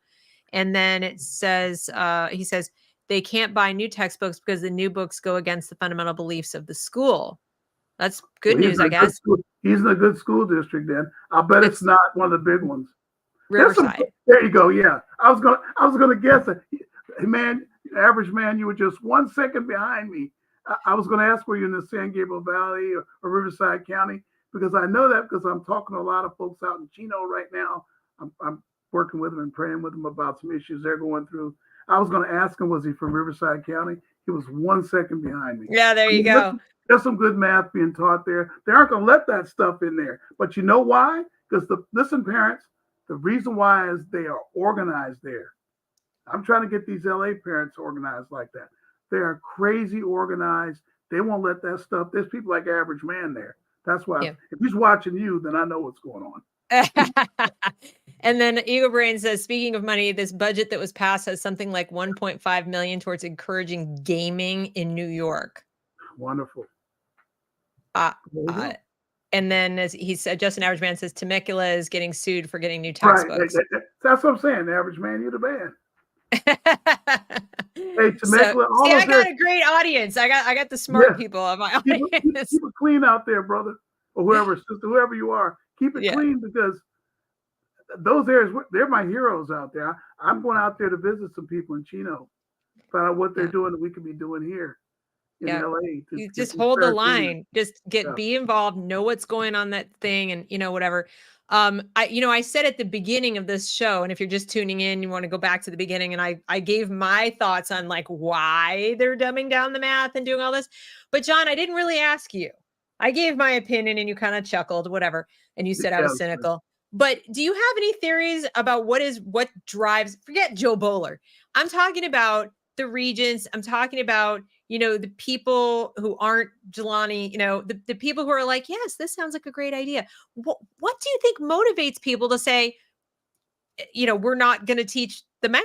And then it says, he says they can't buy new textbooks because the new books go against the fundamental beliefs of the school. That's good news, I guess. He's in a good school district then. I'll bet it's not one of the big ones. Riverside. There you go. Yeah. I was gonna guess it. Man, average man, you were just 1 second behind me. I was gonna ask were you in the San Gabriel Valley or Riverside County, because I know that because I'm talking to a lot of folks out in Chino right now. I'm working with them and praying with them about some issues they're going through. I was going to ask him, was he from Riverside County? He was 1 second behind me. Yeah, there you go. There's some good math being taught there. They aren't going to let that stuff in there. But you know why? Because listen, parents, the reason why is they are organized there. I'm trying to get these LA parents organized like that. They are crazy organized. They won't let that stuff. There's people like Average Man there. That's why if he's watching you, then I know what's going on. And then Eagle Brain says, speaking of money, this budget that was passed has something like 1.5 million towards encouraging gaming in New York. Wonderful. And then as he said, Just an Average Man says Temecula is getting sued for getting new textbooks. Right. That's what I'm saying. The Average Man, you're the man. Hey, Temecula. I got a great audience. I got the smart people on my audience. Keep it clean out there, brother, or whoever, sister, whoever you are. Keep it clean, because those areas, they're my heroes out there. I'm going out there to visit some people in Chino, find out what they're doing that we could be doing here. in LA. You just hold the line, just be involved, know what's going on that thing, and whatever. I said at the beginning of this show, and if you're just tuning in, you want to go back to the beginning, and I gave my thoughts on like why they're dumbing down the math and doing all this. But John, I didn't really ask you. I gave my opinion and you kind of chuckled, whatever. And you said I was cynical. But do you have any theories about what drives, forget Joe Bowler. I'm talking about the regents. I'm talking about, the people who aren't Jelani, the people who are like, yes, this sounds like a great idea. What do you think motivates people to say, we're not going to teach the math?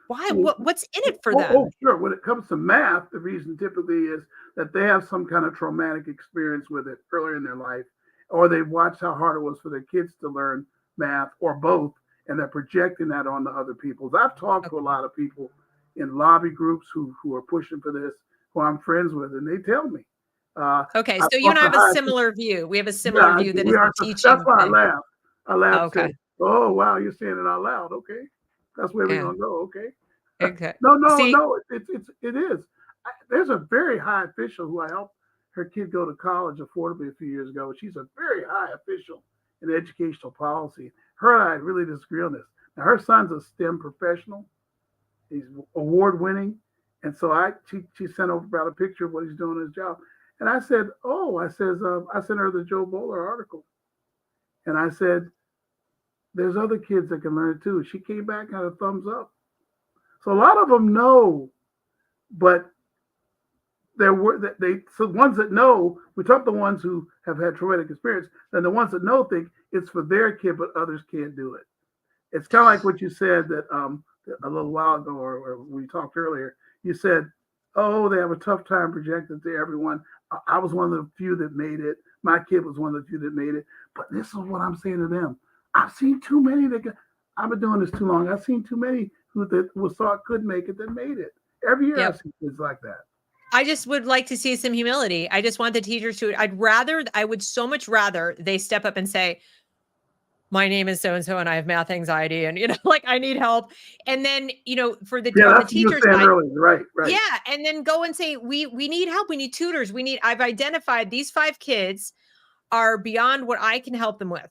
Why? What's in it for them? Oh, sure. When it comes to math, the reason typically is that they have some kind of traumatic experience with it earlier in their life, or they've watched how hard it was for their kids to learn math, or both, and they're projecting that onto other people. I've talked to a lot of people in lobby groups who are pushing for this, who I'm friends with, and they tell me. Okay, so you and I have a similar view. We have a similar view that is teaching. That's why I laugh. I laugh. Okay. Say, oh wow, you're saying it out loud. Okay, that's where we're gonna go. Okay. Okay. No. It is. There's a very high official who I helped her kid go to college affordably a few years ago. She's a very high official in educational policy. Her and I really disagree on this. Now, her son's a STEM professional. He's award winning. And so she sent over about a picture of what he's doing in his job. And I said, I sent her the Joe Bowler article. And I said, there's other kids that can learn it too. She came back and had a thumbs up. So a lot of them know, but so the ones that know, we talk the ones who have had traumatic experience, then the ones that know think it's for their kid, but others can't do it. It's kind of like what you said that a little while ago, or we talked earlier. You said, oh, they have a tough time projecting to everyone. I was one of the few that made it. My kid was one of the few that made it. But this is what I'm saying to them. I've seen too many I've been doing this too long. I've seen too many who thought could make it that made it. Every year I see kids like that. I just would like to see some humility. I just want the teachers to, I would so much rather they step up and say, my name is so-and-so and I have math anxiety and, I need help. And then, for the teacher side, right. Yeah. And then go and say, we need help. We need tutors. I've identified these 5 kids are beyond what I can help them with.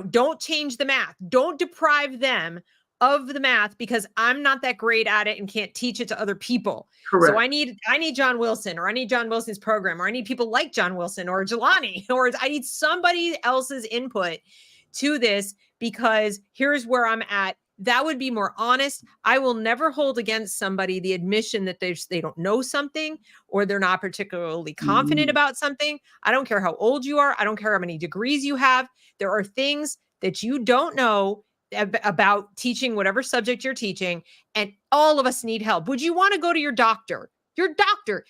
Don't change the math. Don't deprive them of the math because I'm not that great at it and can't teach it to other people. Correct. So I need John Wilson, or I need John Wilson's program, or I need people like John Wilson or Jelani, or I need somebody else's input to this because here's where I'm at. That would be more honest. I will never hold against somebody the admission that they don't know something or they're not particularly confident about something. I don't care how old you are. I don't care how many degrees you have. There are things that you don't know about teaching whatever subject you're teaching, and all of us need help. Would you want to go to your doctor?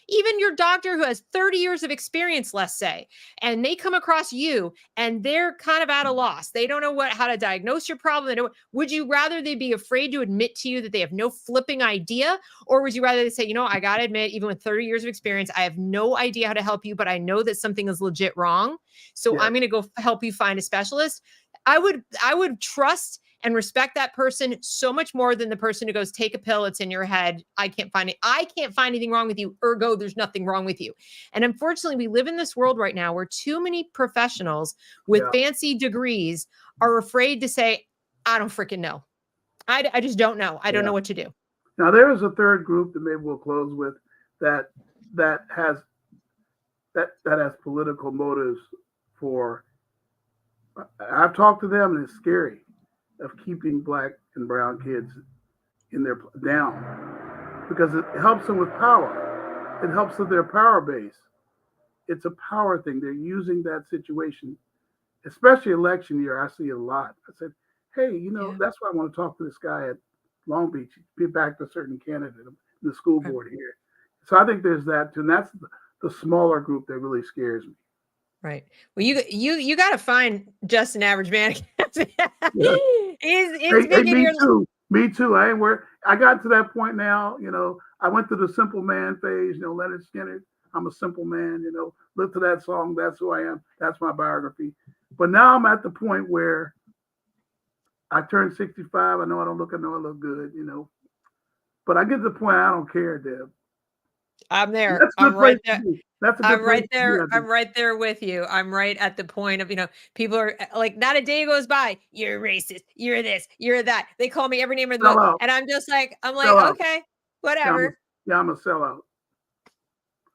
Even your doctor who has 30 years of experience, let's say, and they come across you and they're kind of at a loss. They don't know how to diagnose your problem. Would you rather they be afraid to admit to you that they have no flipping idea? Or would you rather they say, I got to admit, even with 30 years of experience, I have no idea how to help you, but I know that something is legit wrong. So I'm going to go help you find a specialist. I would trust and respect that person so much more than the person who goes, take a pill, it's in your head. I can't find anything wrong with you. Ergo, there's nothing wrong with you. And unfortunately, we live in this world right now where too many professionals with fancy degrees are afraid to say, I don't freaking know. I just don't know. I don't know what to do. Now, there is a third group that maybe we'll close with that has political motives for. I've talked to them, and it's scary, of keeping Black and brown kids in their down because it helps them with power. It helps with their power base. It's a power thing. They're using that situation, especially election year. I see it a lot. I said, hey, that's why I want to talk to this guy at Long Beach. Get back to a certain candidate in the school board here. So I think there's that too. And that's the smaller group that really scares me. Right. Well, you got to find just an average man. Me too. I ain't worried. I got to that point now. I went through the simple man phase. Leonard Skinner. I'm a simple man. Live to that song. That's who I am. That's my biography. But now I'm at the point where I turned 65. I know I don't look. I know I look good. But I get to the point I don't care, Deb. I'm there. That's a I'm good right place to there. be. That's a good I'm place right to be, there. I I'm think. right there with you. I'm right at the point of, people are like, not a day goes by. You're racist. You're this. You're that. They call me every name in the Sell book. out. And I'm just like, Sell out. okay, Yeah, whatever. I'm a sellout.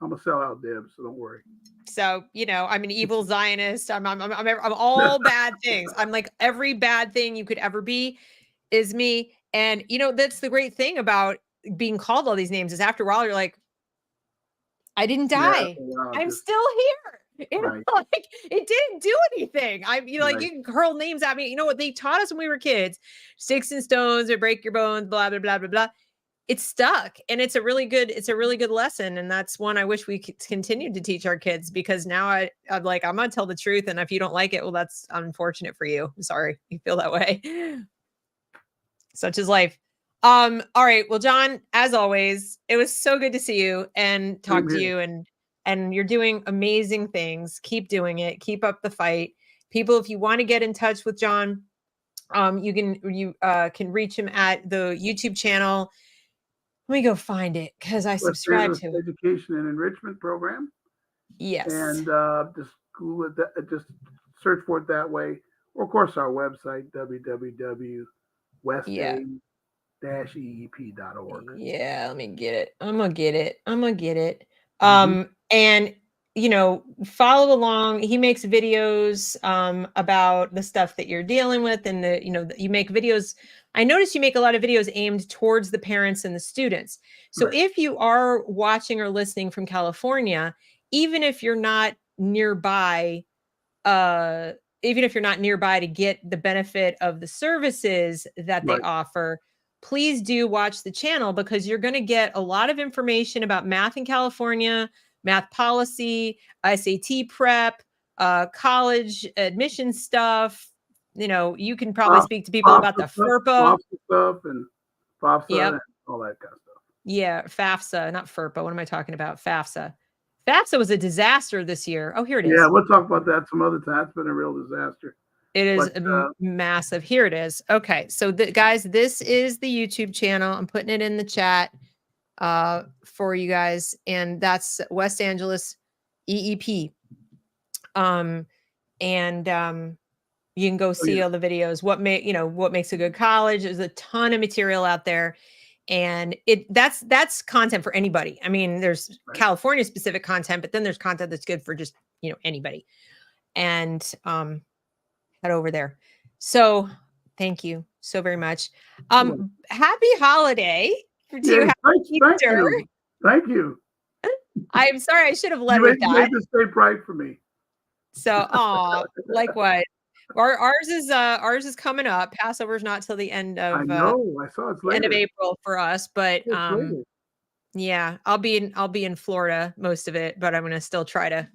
I'm a sellout, Deb, so don't worry. So, I'm an evil Zionist. I'm all bad things. I'm like every bad thing you could ever be is me. And, that's the great thing about being called all these names is after a while, you're like, I didn't die. I'm still here. Right. Like it didn't do anything. Like Right. you can hurl names at me. You know what they taught us when we were kids? Sticks and stones or break your bones, blah, blah, blah, blah, blah. It's stuck. And it's a really good lesson. And that's one I wish we could continue to teach our kids because now I'm like, I'm gonna tell the truth. And if you don't like it, well, that's unfortunate for you. I'm sorry you feel that way. Such is life. All right. Well, John, as always, it was so good to see you and talk to you and you're doing amazing things. Keep doing it. Keep up the fight. People, if you want to get in touch with John, you can reach him at the YouTube channel. Let me go find it because I subscribe to it. Education and Enrichment Program. Yes. And just Google it, just search for it that way. Or of course our website, www.westaid-eep.org. Yeah, let me get it. I'm gonna get it. And follow along. He makes videos about the stuff that you're dealing with, and you make videos. I noticed you make a lot of videos aimed towards the parents and the students. So if you are watching or listening from California, even if you're not nearby, to get the benefit of the services that they offer, please do watch the channel because you're going to get a lot of information about math in California, math policy, SAT prep, college admission stuff. You can probably speak to people about the FERPA stuff and FAFSA and all that kind of stuff. Yeah, FAFSA, not FERPA. What am I talking about? FAFSA. FAFSA was a disaster this year. Oh, here it is. Yeah, we'll talk about that some other time. It's been a real disaster. It is massive. Here it is. Okay. So guys, this is the YouTube channel. I'm putting it in the chat for you guys. And that's West Angeles EEP. You can go see all the videos. What makes a good college. There's a ton of material out there. And that's content for anybody. I mean, there's California specific content, but then there's content that's good for just, anybody. And head over there. So thank you so very much. Happy holiday to you. Thank you. I'm sorry, I should have led with that. You made this day bright for me. So, like what? Ours is coming up. Passover's not till the end of I know. I saw it's later. End of April for us, but yeah, I'll be in Florida most of it, but I'm gonna still try to,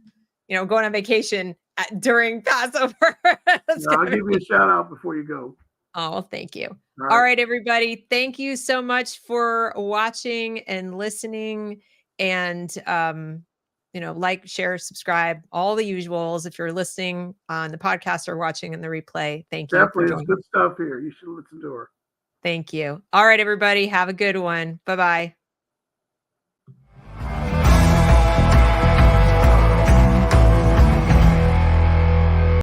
going on vacation during Passover. I'll give you a shout out before you go. Oh, thank you. All right, everybody. Thank you so much for watching and listening. And like, share, subscribe, all the usuals. If you're listening on the podcast or watching in the replay, thank you. Definitely, it's good stuff here. You should listen to her. Thank you. All right, everybody. Have a good one. Bye-bye.